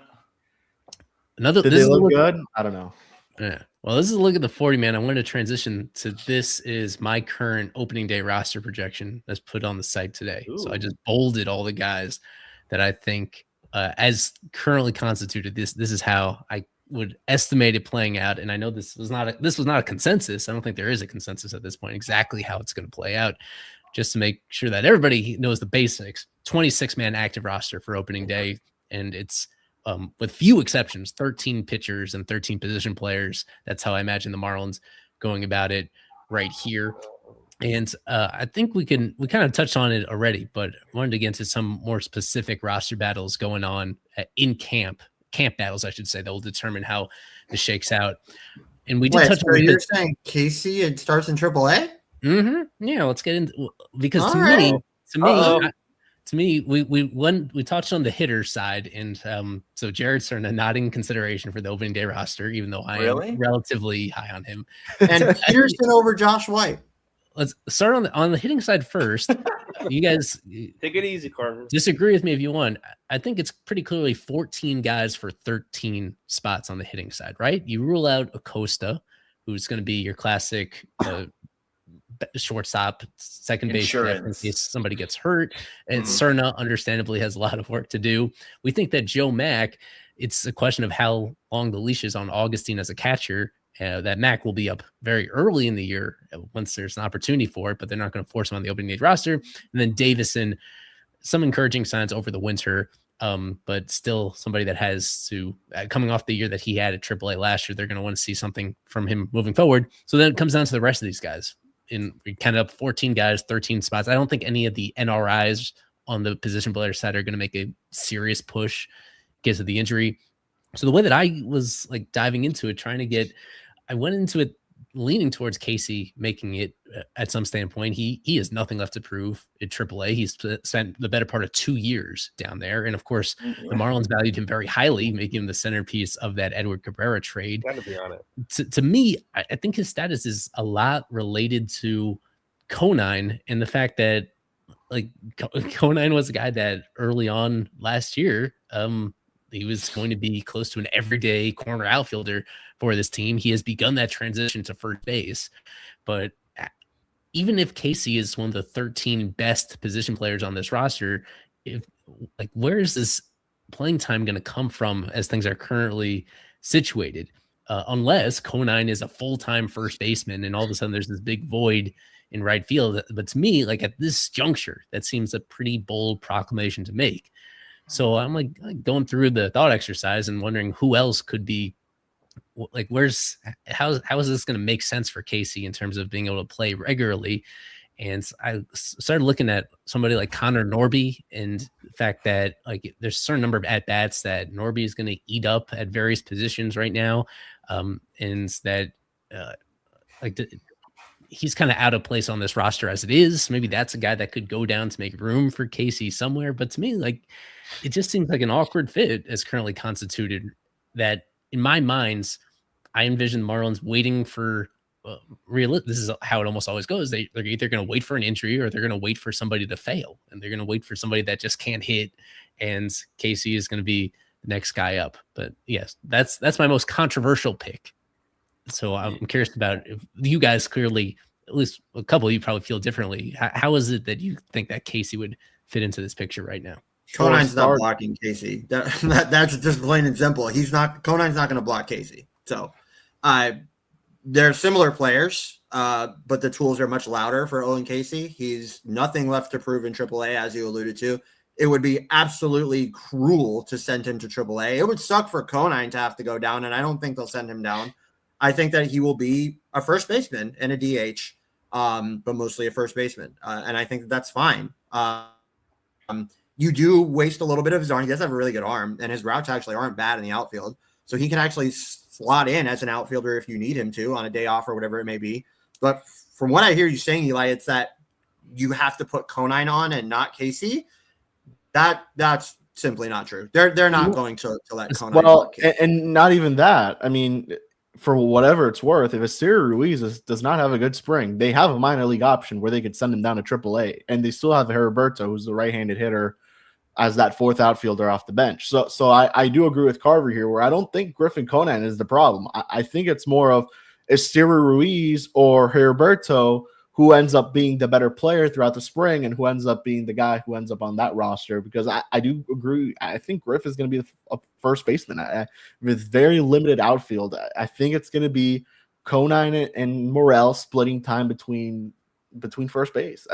Did This they is a look look. good? I don't know. Yeah. Well, this is a look at the 40 man. I wanted to transition to this is my current opening day roster projection that's put on the site today. So I Ooh. just bolded all the guys that I think as currently constituted. This is how I would estimate it playing out. And I know this was not a consensus. I don't think there is a consensus at this point exactly how it's going to play out. Just to make sure that everybody knows the basics. 26-man active roster for opening day, and it's with few exceptions, 13 pitchers and 13 position players. That's how I imagine the Marlins going about it right here. And I think we kind of touched on it already, but I wanted to get into some more specific roster battles going on in camp battles, I should say, that will determine how this shakes out. And we did touch so on you're saying Casey, it starts in AAA? Mm-hmm. Yeah, let's get into because All to right. me, we touched on the hitter side, and so Jared's starting a nodding consideration for the opening day roster, even though I am relatively high on him. And Peterson over Josh White. Let's start on the hitting side first. You guys Take it easy, Carter. disagree with me if you want. I think it's pretty clearly 14 guys for 13 spots on the hitting side, right? You rule out Acosta, who's going to be your classic shortstop, second base in case somebody gets hurt. And Cerna understandably has a lot of work to do. We think that Joe Mack, it's a question of how long the leash is on Augustine as a catcher. That Mack will be up very early in the year once there's an opportunity for it, but they're not going to force him on the opening day roster. And then Davison, some encouraging signs over the winter, but still somebody that has to, coming off the year that he had at AAA last year, they're going to want to see something from him moving forward. So then it comes down to the rest of these guys. We kind of up 14 guys, 13 spots. I don't think any of the NRIs on the position player side are going to make a serious push because of the injury. So the way that I was like diving into it, I went into it leaning towards Casey making it at some standpoint. He has nothing left to prove at AAA. He's spent the better part of 2 years down there. And of course, the Marlins valued him very highly, making him the centerpiece of that Edward Cabrera trade. Gotta be on it. To me, I think his status is a lot related to Conine and the fact that like Conine was a guy that early on last year, he was going to be close to an everyday corner outfielder for this team. He has begun that transition to first base. But even if Casey is one of the 13 best position players on this roster, where is this playing time going to come from as things are currently situated? Unless Conine is a full-time first baseman and all of a sudden there's this big void in right field. But to me, like at this juncture, that seems a pretty bold proclamation to make. So I'm like going through the thought exercise and wondering who else could be like, how is this going to make sense for Casey in terms of being able to play regularly? And I started looking at somebody like Connor Norby and the fact that like there's a certain number of at bats that Norby is going to eat up at various positions right now. And that he's kind of out of place on this roster as it is. Maybe that's a guy that could go down to make room for Casey somewhere. But to me, like, it just seems like an awkward fit as currently constituted that in my minds, I envision Marlins waiting for this is how it almost always goes. They're either going to wait for an injury or they're going to wait for somebody to fail, and they're going to wait for somebody that just can't hit. And Casey is going to be the next guy up. But yes, that's my most controversial pick. So I'm curious about if you guys clearly, at least a couple of you probably feel differently. How is it that you think that Casey would fit into this picture right now? Conine's not blocking Casey. That's just plain and simple. Conine's not going to block Casey. So they're similar players, but the tools are much louder for Owen Casey. He's nothing left to prove in AAA, as you alluded to. It would be absolutely cruel to send him to AAA. It would suck for Conine to have to go down, and I don't think they'll send him down. I think that he will be a first baseman and a DH, but mostly a first baseman. And I think that's fine. You do waste a little bit of his arm. He does have a really good arm, and his routes actually aren't bad in the outfield. So he can actually slot in as an outfielder if you need him to on a day off or whatever it may be. But from what I hear you saying, Eli, it's that you have to put Conine on and not Casey. That's simply not true. They're not going to let Konine Well, block Casey. and not even that. I mean, for whatever it's worth, if Esteury Ruiz does not have a good spring, they have a minor league option where they could send him down to AAA, and they still have Heriberto, who's the right-handed hitter, as that fourth outfielder off the bench. So I do agree with Carver here, where I don't think Griffin Konine is the problem. I think it's more of Esteury Ruiz or Heriberto who ends up being the better player throughout the spring and who ends up being the guy who ends up on that roster. Because I do agree. I think Griff is going to be a first baseman with very limited outfield. I think it's going to be Konine and Morel splitting time between first base.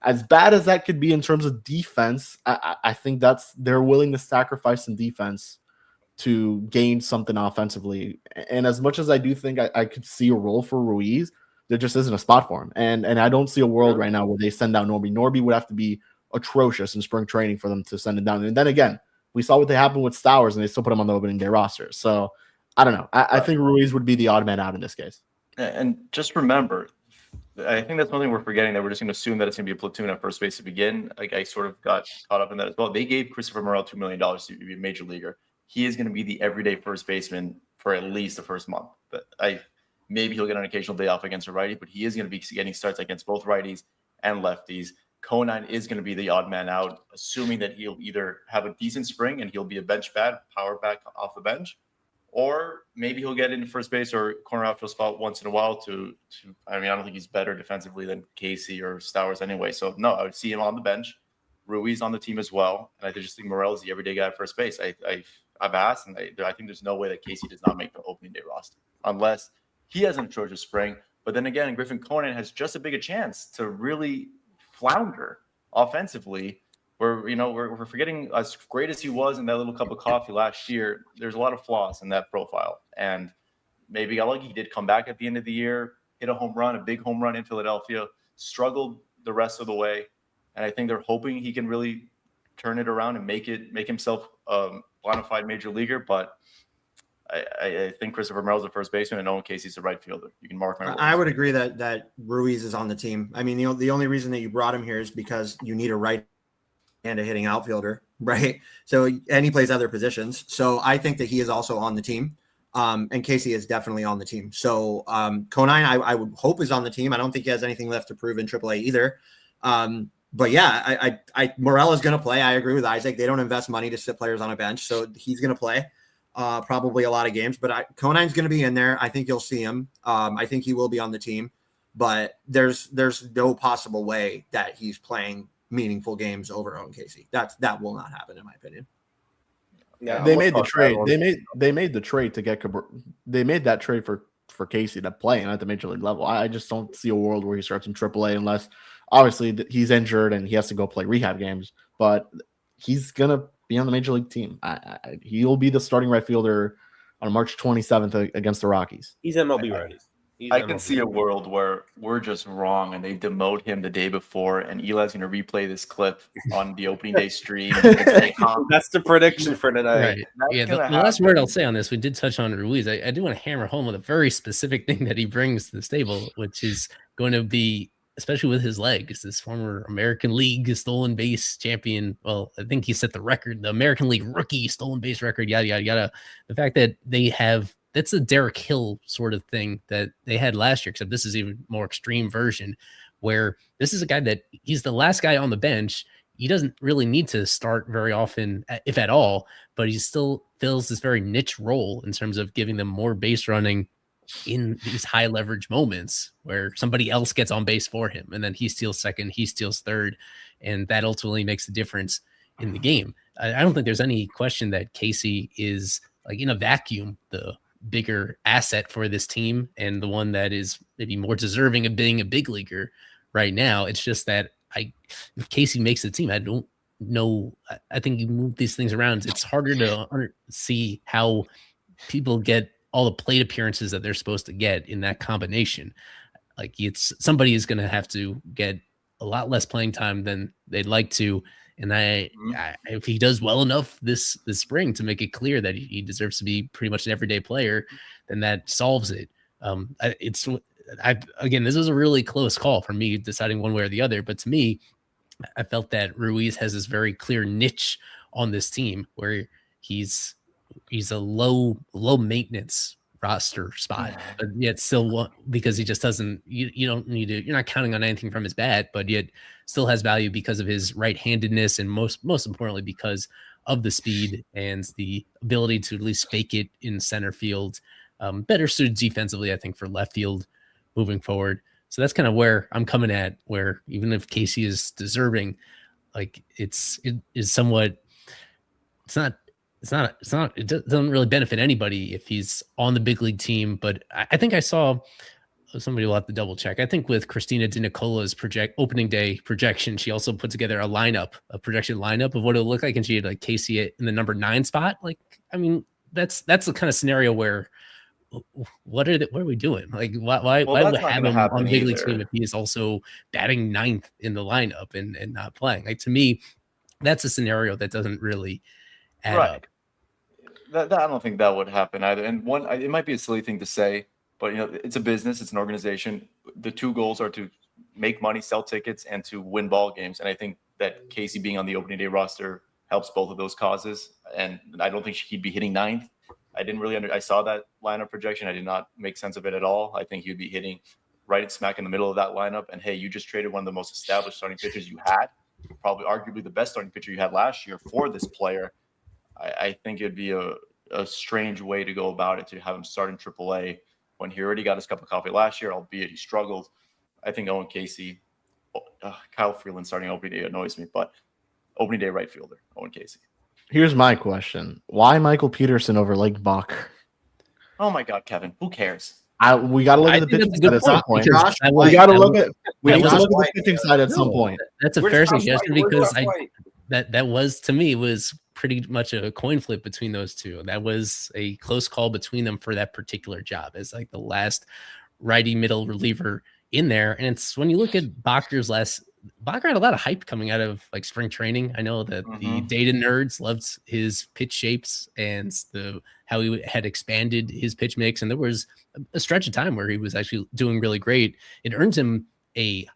As bad as that could be in terms of defense, I think they're willing to sacrifice some defense to gain something offensively. And as much as I do think I could see a role for Ruiz, there just isn't a spot for him. And I don't see a world right now where they send down Norby. Norby would have to be atrocious in spring training for them to send it down. And then again, we saw what happened with Stowers, and they still put him on the opening day roster. So I don't know. I think Ruiz would be the odd man out in this case. And just remember, I think that's one thing we're forgetting, that we're just going to assume that it's going to be a platoon at first base to begin. Like, I sort of got caught up in that as well. They gave Christopher Morel $2 million to be a major leaguer. He is going to be the everyday first baseman for at least the first month. But maybe he'll get an occasional day off against a righty, but he is going to be getting starts against both righties and lefties. Konine is going to be the odd man out, assuming that he'll either have a decent spring and he'll be a bench bat, power back off the bench, or maybe he'll get into first base or corner outfield spot once in a while I don't think he's better defensively than Casey or Stowers anyway. So no, I would see him on the bench. Ruiz on the team as well. And I just think Morel is the everyday guy at first base. I've asked, and I think there's no way that Casey does not make the opening day roster unless he has an atrocious spring. But then again, Griffin Konine has just as big a chance to really flounder offensively. We're forgetting, as great as he was in that little cup of coffee last year, there's a lot of flaws in that profile. And maybe got lucky. He did come back at the end of the year, hit a big home run in Philadelphia, struggled the rest of the way. And I think they're hoping he can really turn it around and make himself a bona fide major leaguer. But I think Christopher Morel's the first baseman and Owen Casey's the right fielder. You can mark my words. I would agree that Ruiz is on the team. I mean, the only reason that you brought him here is because you need a right and a hitting outfielder, right? So, and he plays other positions. So I think that he is also on the team. And Casey is definitely on the team. So Konine, I would hope, is on the team. I don't think he has anything left to prove in AAA either. But yeah, Morel is going to play. I agree with Isaac. They don't invest money to sit players on a bench. So he's going to play probably a lot of games. But Konine's going to be in there. I think you'll see him. I think he will be on the team. But there's no possible way that he's playing meaningful games over Owen Casey. That will not happen, in my opinion. Yeah, They made the trade. They made the trade to get. They made that trade for Casey to play at the major league level. I just don't see a world where he starts in AAA unless, obviously, he's injured and he has to go play rehab games. But he's gonna be on the major league team. He'll be the starting right fielder on March 27th against the Rockies. He's MLB ready. I can see a world where we're just wrong and they demote him the day before, and Eli's going to replay this clip on the opening day stream. That's the prediction for tonight. Right. Yeah, the last word I'll say on this, we did touch on Ruiz. I do want to hammer home with a very specific thing that he brings to the table, which is going to be, especially with his legs, this former American League stolen base champion. Well, I think he set the record, the American League rookie stolen base record, yada, yada, yada. The fact that they have, that's a Derek Hill sort of thing that they had last year, except this is even more extreme version, where this is a guy that he's the last guy on the bench. He doesn't really need to start very often, if at all, but he still fills this very niche role in terms of giving them more base running in these high leverage moments where somebody else gets on base for him, and then he steals second, he steals third, and that ultimately makes the difference in the game. I don't think there's any question that Casey is, like, in a vacuum, the bigger asset for this team and the one that is maybe more deserving of being a big leaguer right now. It's just that if Casey makes the team, I don't know. I think you move these things around. It's harder to see how people get all the plate appearances that they're supposed to get in that combination. Like, somebody is going to have to get a lot less playing time than they'd like to. And if he does well enough this spring to make it clear that he deserves to be pretty much an everyday player, then that solves it. Again, this is a really close call for me deciding one way or the other. But to me, I felt that Ruiz has this very clear niche on this team where he's a low maintenance roster spot, but yet still because he just doesn't. You don't need to. You're not counting on anything from his bat, but yet still has value because of his right-handedness and most importantly because of the speed and the ability to at least fake it in center field. Better suited defensively, I think, for left field moving forward. So that's kind of where I'm coming at, where even if Casey is deserving, like it is somewhat, it doesn't really benefit anybody if he's on the big league team. But I think I saw, somebody will have to double check. I think with Christina DiNicola's opening day projection, she also put together a projection lineup of what it'll look like. And she had like Casey in the number 9 spot. Like, I mean, that's the kind of scenario where, what are we doing? Like, why would have him on the big league team if he is also batting 9th in the lineup and not playing? Like, to me, that's a scenario that doesn't really add up. That I don't think that would happen either. And it might be a silly thing to say, but it's a business, it's an organization. The two goals are to make money, sell tickets, and to win ball games. And I think that Casey being on the opening day roster helps both of those causes. And I don't think he'd be hitting 9th. I didn't really I saw that lineup projection. I did not make sense of it at all. I think he'd be hitting right smack in the middle of that lineup. And hey, you just traded one of the most established starting pitchers you had, probably arguably the best starting pitcher you had last year for this player. I think it'd be a strange way to go about it to have him start in AAA when he already got his cup of coffee last year, albeit he struggled. I think Owen Casey, Kyle Freeland starting opening day annoys me, but opening day right fielder, Owen Casey. Here's my question. Why Michael Peterson over Lake Buck? Oh my God, Kevin, who cares? We got to look at the pitching side at some point. We got to look at the pitching side at some point. That's a fair suggestion because that was, to me, was pretty much a coin flip between those two. That was a close call between them for that particular job as like the last righty middle reliever in there. And it's when you look at Bakker had a lot of hype coming out of like spring training. I know that the data nerds loved his pitch shapes and how he had expanded his pitch mix. And there was a stretch of time where he was actually doing really great. It earns him a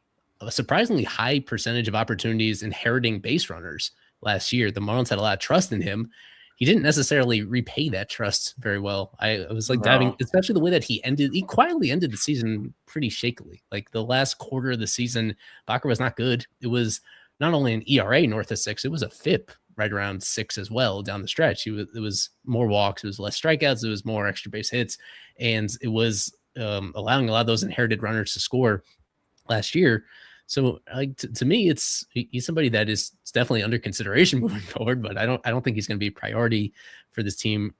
surprisingly high percentage of opportunities inheriting base runners last year. The Marlins had a lot of trust in him. He didn't necessarily repay that trust very well. I was like diving, especially the way that he quietly ended the season pretty shakily. Like the last quarter of the season, Bakker was not good. It was not only an ERA north of 6, it was a FIP right around 6 as well down the stretch. It was more walks, it was less strikeouts, it was more extra base hits, and it was allowing a lot of those inherited runners to score last year. So like to me, he's somebody that is definitely under consideration moving forward, but I don't think he's going to be a priority for this team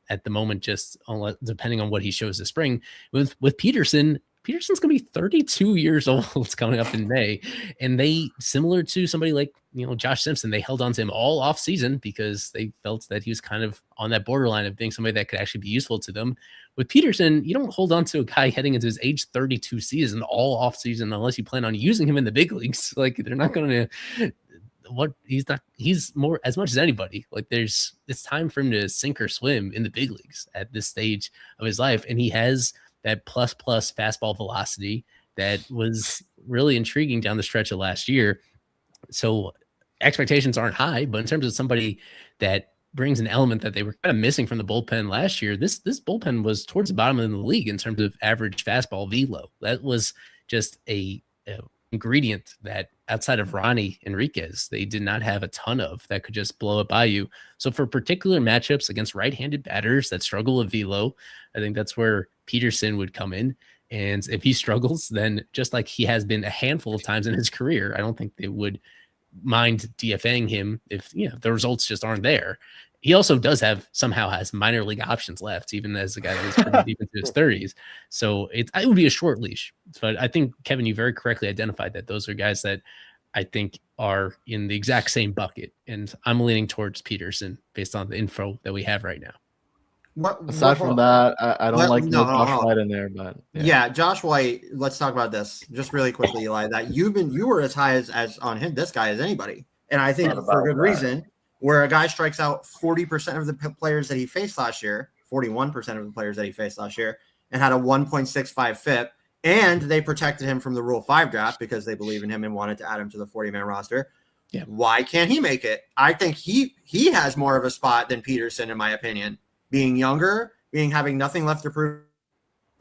at the moment, just depending on what he shows this spring. With Peterson's going to be 32 years old coming up in May, and they, similar to somebody like Josh Simpson, they held on to him all off season because they felt that he was kind of on that borderline of being somebody that could actually be useful to them. With Peterson, you don't hold on to a guy heading into his age 32 season all off season unless you plan on using him in the big leagues. Like they're not going to. He's more, as much as anybody, like it's time for him to sink or swim in the big leagues at this stage of his life, and he has that plus fastball velocity that was really intriguing down the stretch of last year. So expectations aren't high, but in terms of somebody that brings an element that they were kind of missing from the bullpen last year, this bullpen was towards the bottom of the league in terms of average fastball velo. That was just a ingredient that outside of Ronnie Enriquez, they did not have a ton of that could just blow it by you. So for particular matchups against right-handed batters that struggle with velo, I think that's where Peterson would come in. And if he struggles, then just like he has been a handful of times in his career, I don't think they would mind DFAing him if the results just aren't there. He also somehow has minor league options left, even as a guy that is pretty deep into his 30s. So it would be a short leash. But I think, Kevin, you very correctly identified that those are guys that I think are in the exact same bucket. And I'm leaning towards Peterson based on the info that we have right now. Aside from that, I don't like Josh White in there, but yeah, Josh White. Let's talk about this just really quickly, Eli. That you were as high as on him, this guy as anybody, and I think for good reason. Where a guy strikes out 40% of the players that he faced last year, 41% of the players that he faced last year, and had a 1.65 FIP, and they protected him from the Rule 5 draft because they believe in him and wanted to add him to the 40-man roster. Yeah. Why can't he make it? I think he has more of a spot than Peterson, in my opinion. Being younger, having nothing left to prove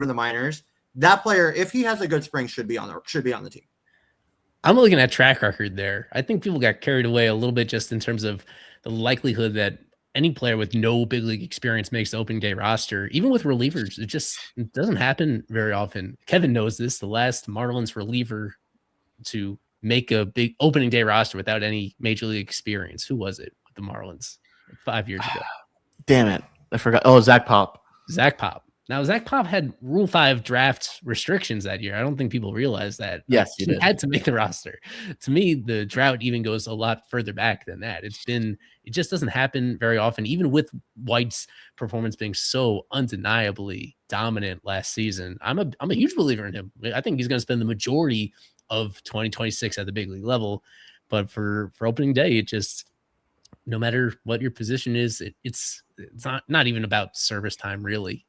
in the minors, that player, if he has a good spring, should be on the team. I'm looking at track record there. I think people got carried away a little bit just in terms of the likelihood that any player with no big league experience makes the opening day roster. Even with relievers, it doesn't happen very often. Kevin knows this. The last Marlins reliever to make a big opening day roster without any major league experience. Who was it with the Marlins 5 years ago? Damn it. I forgot. Oh, Zach Pop. Zach Pop. Now, Zach Pop had Rule 5 draft restrictions that year. I don't think people realize that. Yes, he had to make the roster. To me, the drought even goes a lot further back than that. It just doesn't happen very often, even with White's performance being so undeniably dominant last season. I'm a huge believer in him. I think he's going to spend the majority of 2026 at the big league level. But for opening day, it just, no matter what your position is, it's not even about service time, really.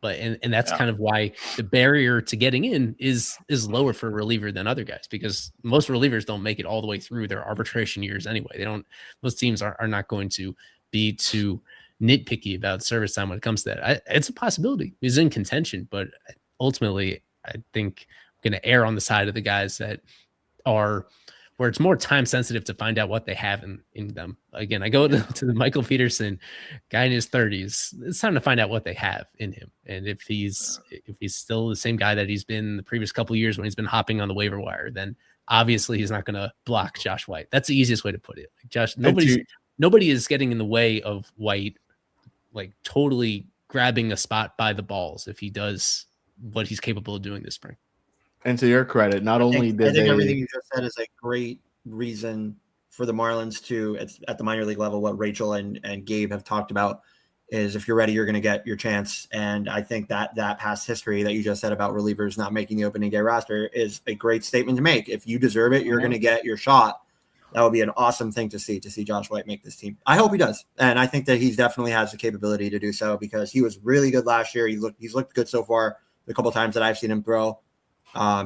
But and that's kind of why the barrier to getting in is lower for a reliever than other guys, because most relievers don't make it all the way through their arbitration years anyway. Most teams are not going to be too nitpicky about service time when it comes to that. It's a possibility. He's in contention, but ultimately, I think I'm going to err on the side of the guys that are where it's more time sensitive to find out what they have in them. Again, I go to the Michael Peterson guy in his 30s. It's time to find out what they have in him. And if he's still the same guy that he's been the previous couple of years when he's been hopping on the waiver wire, then obviously he's not going to block Josh White. That's the easiest way to put it. Like Josh, nobody is getting in the way of White, like totally grabbing a spot by the balls if he does what he's capable of doing this spring. And to your credit, I think everything you just said is a great reason for the Marlins to, at the minor league level, what Rachel and Gabe have talked about is if you're ready, you're going to get your chance. And I think that past history that you just said about relievers not making the opening day roster is a great statement to make. If you deserve it, you're going to get your shot. That would be an awesome thing to see Josh White make this team. I hope he does. And I think that he definitely has the capability to do so because he was really good last year. He's looked good so far the couple of times that I've seen him throw.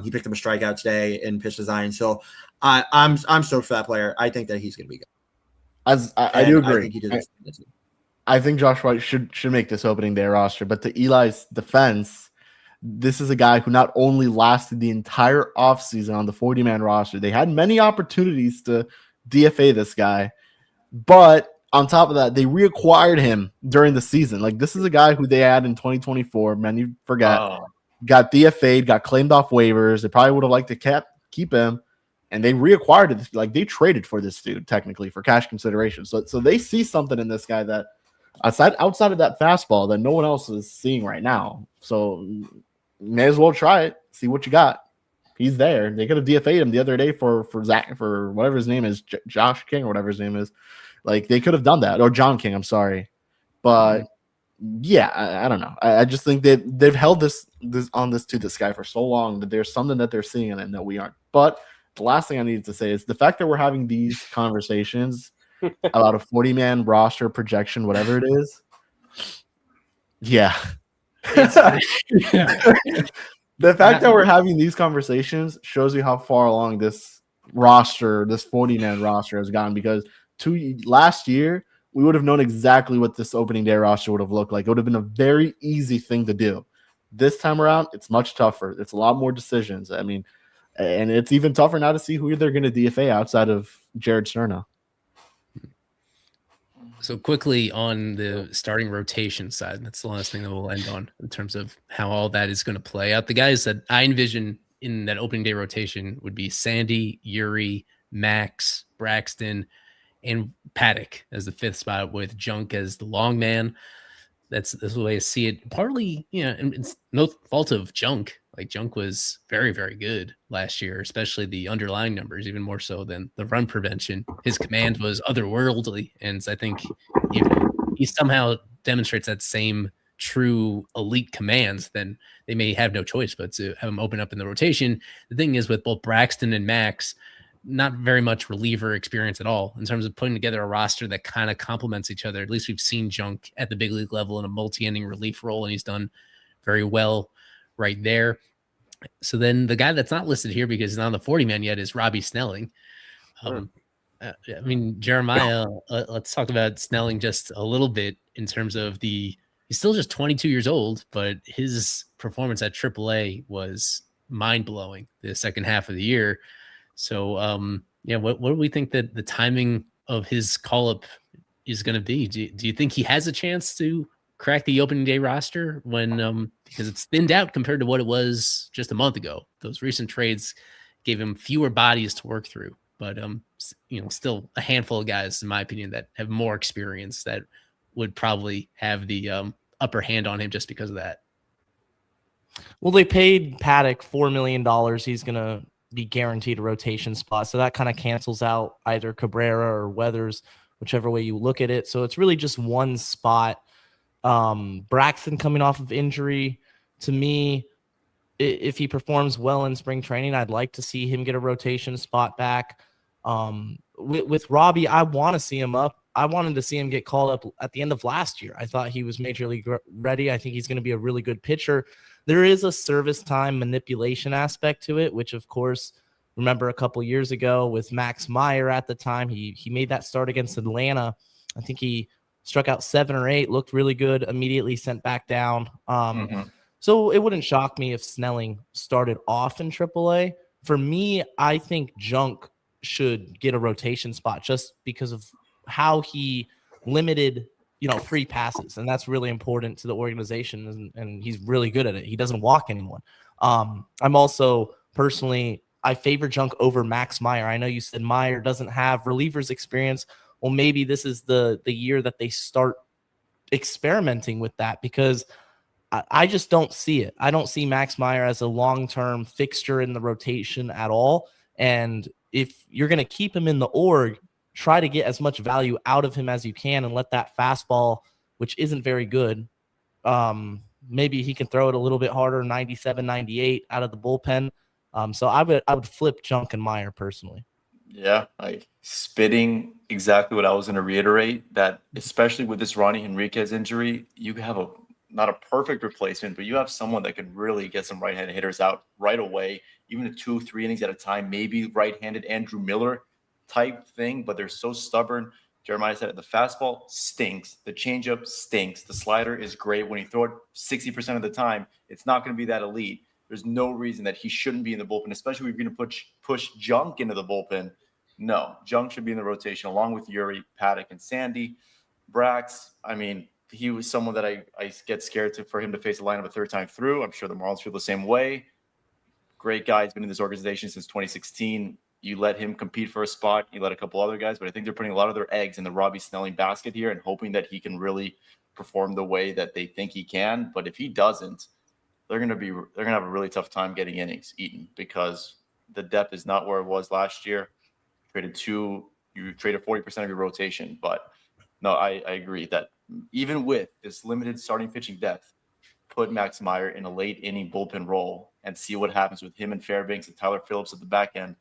He picked up a strikeout today in pitch design. So I'm stoked for that player. I think that he's going to be good. I do agree. I think he does. I think Josh White should make this opening day roster. But to Eli's defense, this is a guy who not only lasted the entire offseason on the 40-man roster, they had many opportunities to DFA this guy. But on top of that, they reacquired him during the season. Like, this is a guy who they had in 2024. Many forgot. Got DFA'd, got claimed off waivers. They probably would have liked to keep him, and they reacquired it. Like, they traded for this dude technically for cash consideration. So they see something in this guy that outside of that fastball that no one else is seeing right now. So may as well try it. See what you got. He's there. They could have DFA'd him the other day for Zach, for whatever his name is, Josh King or whatever his name is. Like, they could have done that, or John King. I'm sorry, but. Yeah, I don't know. I just think that they've held this to this guy for so long that there's something that they're seeing in him that we aren't. But the last thing I needed to say is the fact that we're having these conversations about a 40-man roster projection, whatever it is. Yeah. The fact that we're having these conversations shows you how far along this 40-man roster has gone, because last year, we would have known exactly what this opening day roster would have looked like. It would have been a very easy thing to do. This time around, it's much tougher. It's a lot more decisions. I mean, and it's even tougher now to see who they're going to DFA outside of Jared Cerna. So quickly on the starting rotation side, that's the last thing that we'll end on in terms of how all that is going to play out. The guys that I envision in that opening day rotation would be Sandy, Yuri, Max, Braxton, and Paddock as the fifth spot, with Junk as the long man. That's the way I see it. Partly, and it's no fault of Junk. Like, Junk was very, very good last year, especially the underlying numbers, even more so than the run prevention. His command was otherworldly, and I think if he somehow demonstrates that same true elite commands, then they may have no choice but to have him open up in the rotation. The thing is, with both Braxton and Max, not very much reliever experience at all in terms of putting together a roster that kind of complements each other. At least we've seen Junk at the big league level in a multi-inning relief role, and he's done very well right there. So then the guy that's not listed here because he's not on the 40 man yet is Robbie Snelling. I mean, Jeremiah, let's talk about Snelling just a little bit in terms of he's still just 22 years old, but his performance at AAA was mind blowing the second half of the year. So, yeah, what do we think that the timing of his call up is going to be? Do you think he has a chance to crack the opening day roster when, because it's thinned out compared to what it was just a month ago? Those recent trades gave him fewer bodies to work through, but, still a handful of guys, in my opinion, that have more experience that would probably have the upper hand on him just because of that. Well, they paid Paddock $4 million. He's going to be guaranteed a rotation spot. So that kind of cancels out either Cabrera or Weathers, whichever way you look at it. So it's really just one spot. Braxton coming off of injury, to me, if he performs well in spring training, I'd like to see him get a rotation spot back. With Robbie, I want to see him up. I wanted to see him get called up at the end of last year. I thought he was major league ready. I think he's going to be a really good pitcher. There is a service time manipulation aspect to it, which, of course, remember a couple years ago with Max Meyer at the time, he made that start against Atlanta. I think he struck out 7 or 8, looked really good, immediately sent back down. So it wouldn't shock me if Snelling started off in AAA. For me, I think Junk should get a rotation spot just because of how he limited free passes, and that's really important to the organization, and he's really good at it. He doesn't walk anyone. I'm also personally, I favor Junk over Max Meyer. I know you said Meyer doesn't have relievers experience. Well, maybe this is the year that they start experimenting with that, because I just don't see it. I don't see Max Meyer as a long-term fixture in the rotation at all. And if you're going to keep him in the org, try to get as much value out of him as you can and let that fastball, which isn't very good, maybe he can throw it a little bit harder, 97, 98 out of the bullpen. So I would flip Junk and Meyer personally. Yeah, spitting exactly what I was going to reiterate, that especially with this Ronnie Henriquez injury, you have not a perfect replacement, but you have someone that can really get some right-handed hitters out right away, even 2-3 innings at a time, maybe right-handed Andrew Miller type thing, but they're so stubborn. Jeremiah said it, the fastball stinks, the changeup stinks, the slider is great. When you throw it 60% of the time, it's not going to be that elite. There's no reason that he shouldn't be in the bullpen, especially if you're going to push Junk into the bullpen. No, Junk should be in the rotation along with Yuri, Paddock, and Sandy. Brax, I mean, he was someone that I get scared for him to face a lineup a third time through. I'm sure the Marlins feel the same way. Great guy. He's been in this organization since 2016. You let him compete for a spot. You let a couple other guys, but I think they're putting a lot of their eggs in the Robbie Snelling basket here and hoping that he can really perform the way that they think he can. But if he doesn't, they're gonna have a really tough time getting innings eaten, because the depth is not where it was last year. You traded 40% of your rotation, but no, I agree that even with this limited starting pitching depth, put Max Meyer in a late inning bullpen role and see what happens with him and Fairbanks and Tyler Phillips at the back end.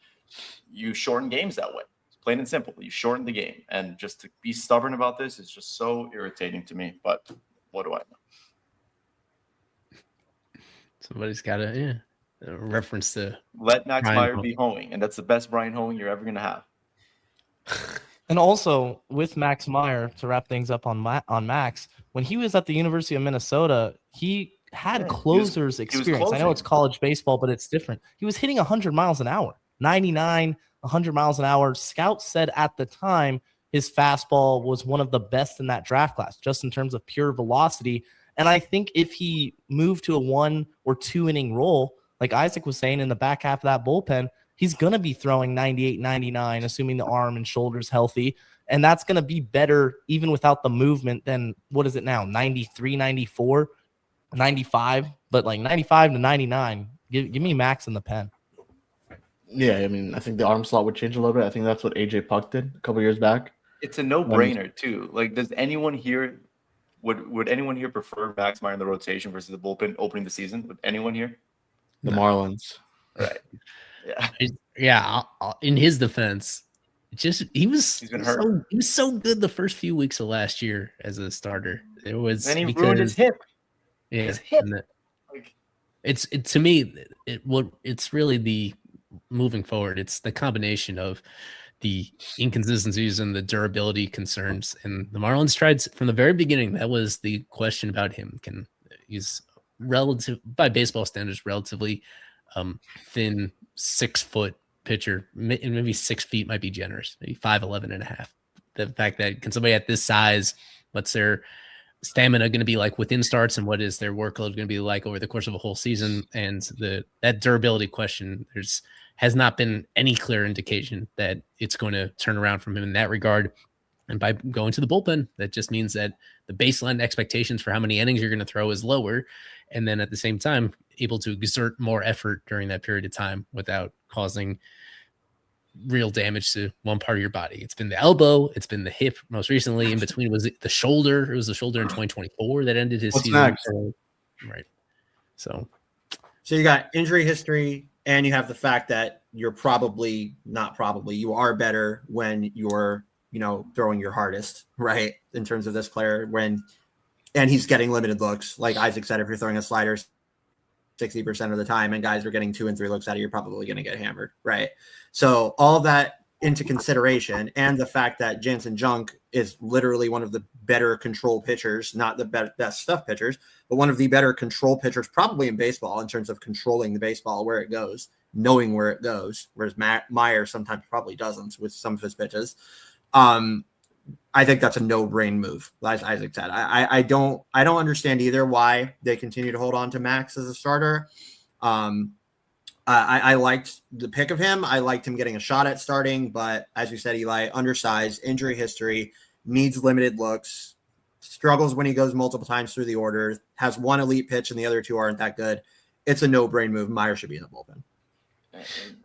You shorten games that way. It's plain and simple. You shorten the game, and just to be stubborn about this is just so irritating to me. But what do I know? Somebody's got a reference to let Max Brian Meyer Hoeing. be Hoeing, and that's the best Brian Hoeing you're ever going to have. And also with Max Meyer, to wrap things up on Max, when he was at the University of Minnesota, he had closers experience. I know it's college baseball, but it's different. He was hitting 100 miles an hour, 99, 100 miles an hour. Scouts said at the time his fastball was one of the best in that draft class, just in terms of pure velocity. And I think if he moved to a 1 or 2 inning role, like Isaac was saying, in the back half of that bullpen, he's going to be throwing 98, 99, assuming the arm and shoulder's healthy. And that's going to be better even without the movement than, what is it now, 93, 94, 95, but like 95 to 99. Give me Max in the pen. Yeah, I mean, I think the arm slot would change a little bit. I think that's what AJ Puck did a couple years back. It's a no-brainer too. Like, does anyone here would anyone here prefer Max Meyer in the rotation versus the bullpen opening the season? Would anyone here? The Marlins. Right. Yeah. Yeah. In his defense, he was been hurt. He was so good the first few weeks of last year as a starter. It was, and he ruined his hip. Yeah, his hip. To me, it's really the moving forward. It's the combination of the inconsistencies and the durability concerns. And the Marlins tried from the very beginning. That was the question about him. He's relative by baseball standards, relatively thin, 6 foot pitcher, maybe 6 feet might be generous, maybe 5'11" and a half. The fact that can somebody at this size, what's their stamina going to be like within starts, and what is their workload going to be like over the course of a whole season? And that durability question, has not been any clear indication that it's going to turn around from him in that regard. And by going to the bullpen, that just means that the baseline expectations for how many innings you're going to throw is lower. And then at the same time, able to exert more effort during that period of time without causing real damage to one part of your body. It's been the elbow, it's been the hip. Most recently, in between was the shoulder. It was the shoulder in 2024 that ended his season. Next? Right. So you got injury history, and you have the fact that you're you are better when you're, throwing your hardest, right? In terms of this player, and he's getting limited looks. Like Isaac said, if you're throwing a slider 60% of the time and guys are getting 2 and 3 looks at it, you're probably going to get hammered, right? So all that into consideration, and the fact that Jansen Junk is literally one of the better control pitchers, not the best stuff pitchers, but one of the better control pitchers probably in baseball in terms of controlling the baseball, where it goes, knowing where it goes, whereas Meyer sometimes probably doesn't with some of his pitches. I think that's a no-brain move, as Isaac said. I don't understand either why they continue to hold on to Max as a starter. I liked the pick of him. I liked him getting a shot at starting, but as you said, Eli, undersized, injury history, needs limited looks, struggles when he goes multiple times through the order, has one elite pitch and the other 2 aren't that good. It's a no-brain move. Meyer should be in the bullpen.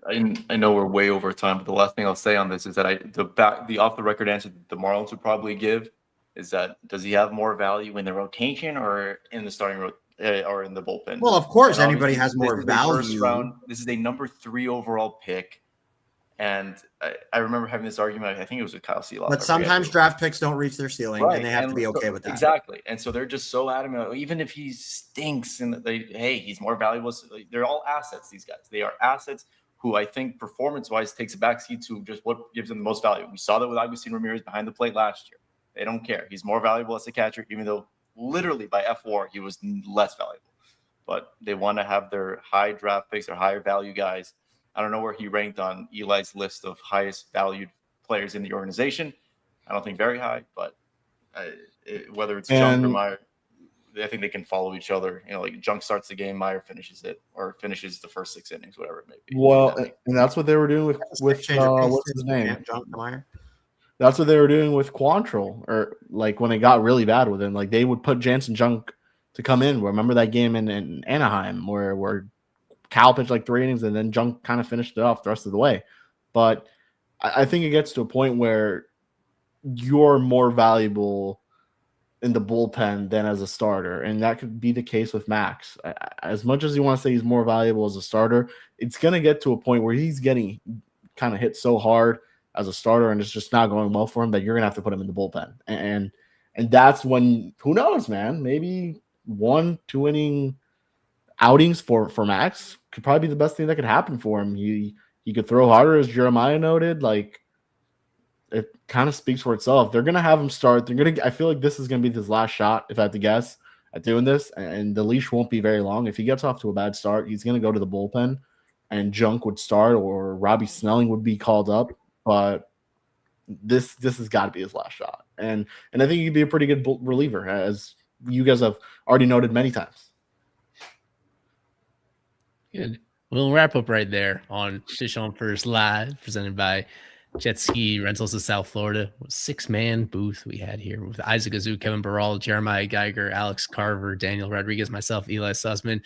I know we're way over time, but the last thing I'll say on this is that the off the record answer the Marlins would probably give is that, does he have more value in the rotation or in the starting or in the bullpen? Well, of course, anybody has more value. This is a number 3 overall pick, and I remember having this argument. I think it was with Kyle Seeloff. But sometimes draft picks don't reach their ceiling, right, and they have to be okay with that. Exactly, and so they're just so adamant. Even if he stinks, and he's more valuable. They're all assets. These guys, they are assets who I think performance-wise takes a backseat to just what gives them the most value. We saw that with Agustin Ramirez behind the plate last year. They don't care. He's more valuable as a catcher, even though literally by F4 he was less valuable. But they want to have their high draft picks or higher value guys. I don't know where he ranked on Eli's list of highest valued players in the organization. I don't think very high, but whether it's Junk or Meyer, I think they can follow each other. Like Junk starts the game, Meyer finishes it, or finishes the first 6 innings, whatever it may be. Well, and that's what they were doing with what's his name? Junk Meyer. That's what they were doing with Quantrill, or like when it got really bad with him, like they would put Jansen Junk to come in. Remember that game in Anaheim where Cal pitched like 3 innings and then Junk kind of finished it off the rest of the way. But I think it gets to a point where you're more valuable in the bullpen than as a starter, and that could be the case with Max. As much as you want to say he's more valuable as a starter, it's going to get to a point where he's getting kind of hit so hard as a starter and it's just not going well for him that you're going to have to put him in the bullpen. And that's when, who knows, man, maybe 1-2 inning outings for Max could probably be the best thing that could happen for him. He could throw harder, as Jeremiah noted. Like, it kind of speaks for itself. They're gonna have him start. I feel like this is gonna be his last shot, if I had to guess, at doing this. And the leash won't be very long. If he gets off to a bad start, he's gonna go to the bullpen, and Junk would start, or Robbie Snelling would be called up. But this has got to be his last shot. And I think he'd be a pretty good reliever, as you guys have already noted many times. Good. We'll wrap up right there on Fish on First Live, presented by Jet Ski Rentals of South Florida. 6-man booth we had here with Isaac Azu, Kevin Barral, Jeremiah Geiger, Alex Carver, Daniel Rodriguez, myself, Eli Sussman.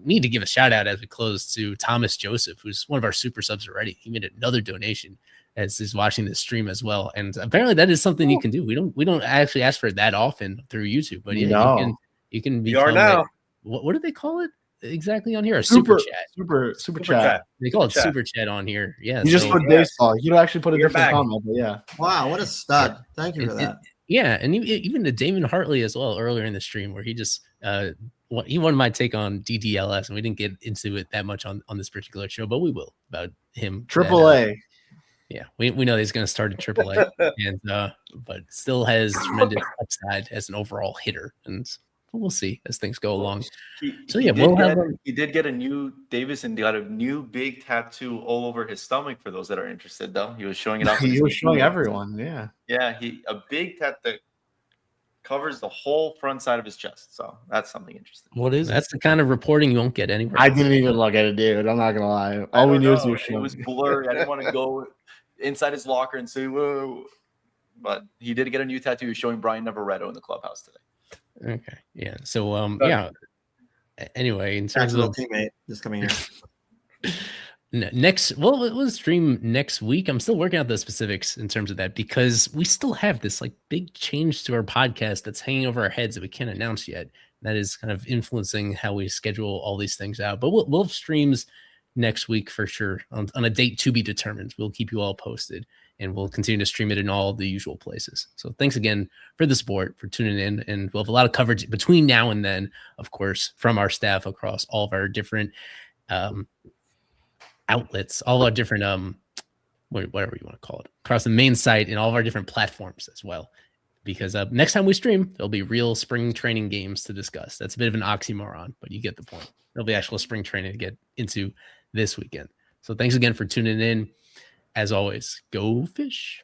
Need to give a shout out as we close to Thomas Joseph, who's one of our super subs already. He made another donation as he's watching this stream as well. And apparently that is something you can do. We don't actually ask for it that often through YouTube, but yeah, you can be now. What do they call it exactly on here? A super chat. Super chat. They call it super chat on here. Yeah. You just put baseball. You don't actually put a different comment, but yeah. Wow, what a stud. Thank you for that. Yeah, and even to Damon Hartley as well earlier in the stream, where he just he wanted my take on DDLS, and we didn't get into it that much on this particular show, but we will about him. Triple A. Yeah, we know he's going to start at AAA, and but still has tremendous upside as an overall hitter, and we'll see as things go along. He did get a new Davison got a new big tattoo all over his stomach. For those that are interested, though, he was showing it off. He was showing everyone. Yeah. Yeah, a big tattoo that covers the whole front side of his chest. So that's something interesting. What is That's the kind of reporting you won't get anywhere. I didn't even look at it, dude. I'm not gonna lie. All we knew is it was blurry. I didn't want to go inside his locker and say, "Whoa!" But he did get a new tattoo showing Brian Navarreto in the clubhouse today. Okay, yeah. So yeah. Anyway, in terms of teammate this coming year. we'll stream next week. I'm still working out the specifics in terms of that because we still have this like big change to our podcast that's hanging over our heads that we can't announce yet. That is kind of influencing how we schedule all these things out. But we'll have streams next week for sure on a date to be determined. We'll keep you all posted, and we'll continue to stream it in all the usual places. So thanks again for the support, for tuning in, and we'll have a lot of coverage between now and then, of course, from our staff across all of our different outlets, all our different whatever you want to call it, across the main site and all of our different platforms as well. Because next time we stream, there'll be real spring training games to discuss. That's a bit of an oxymoron, but you get the point. There'll be actual spring training to get into this weekend. So thanks again for tuning in. As always, go fish.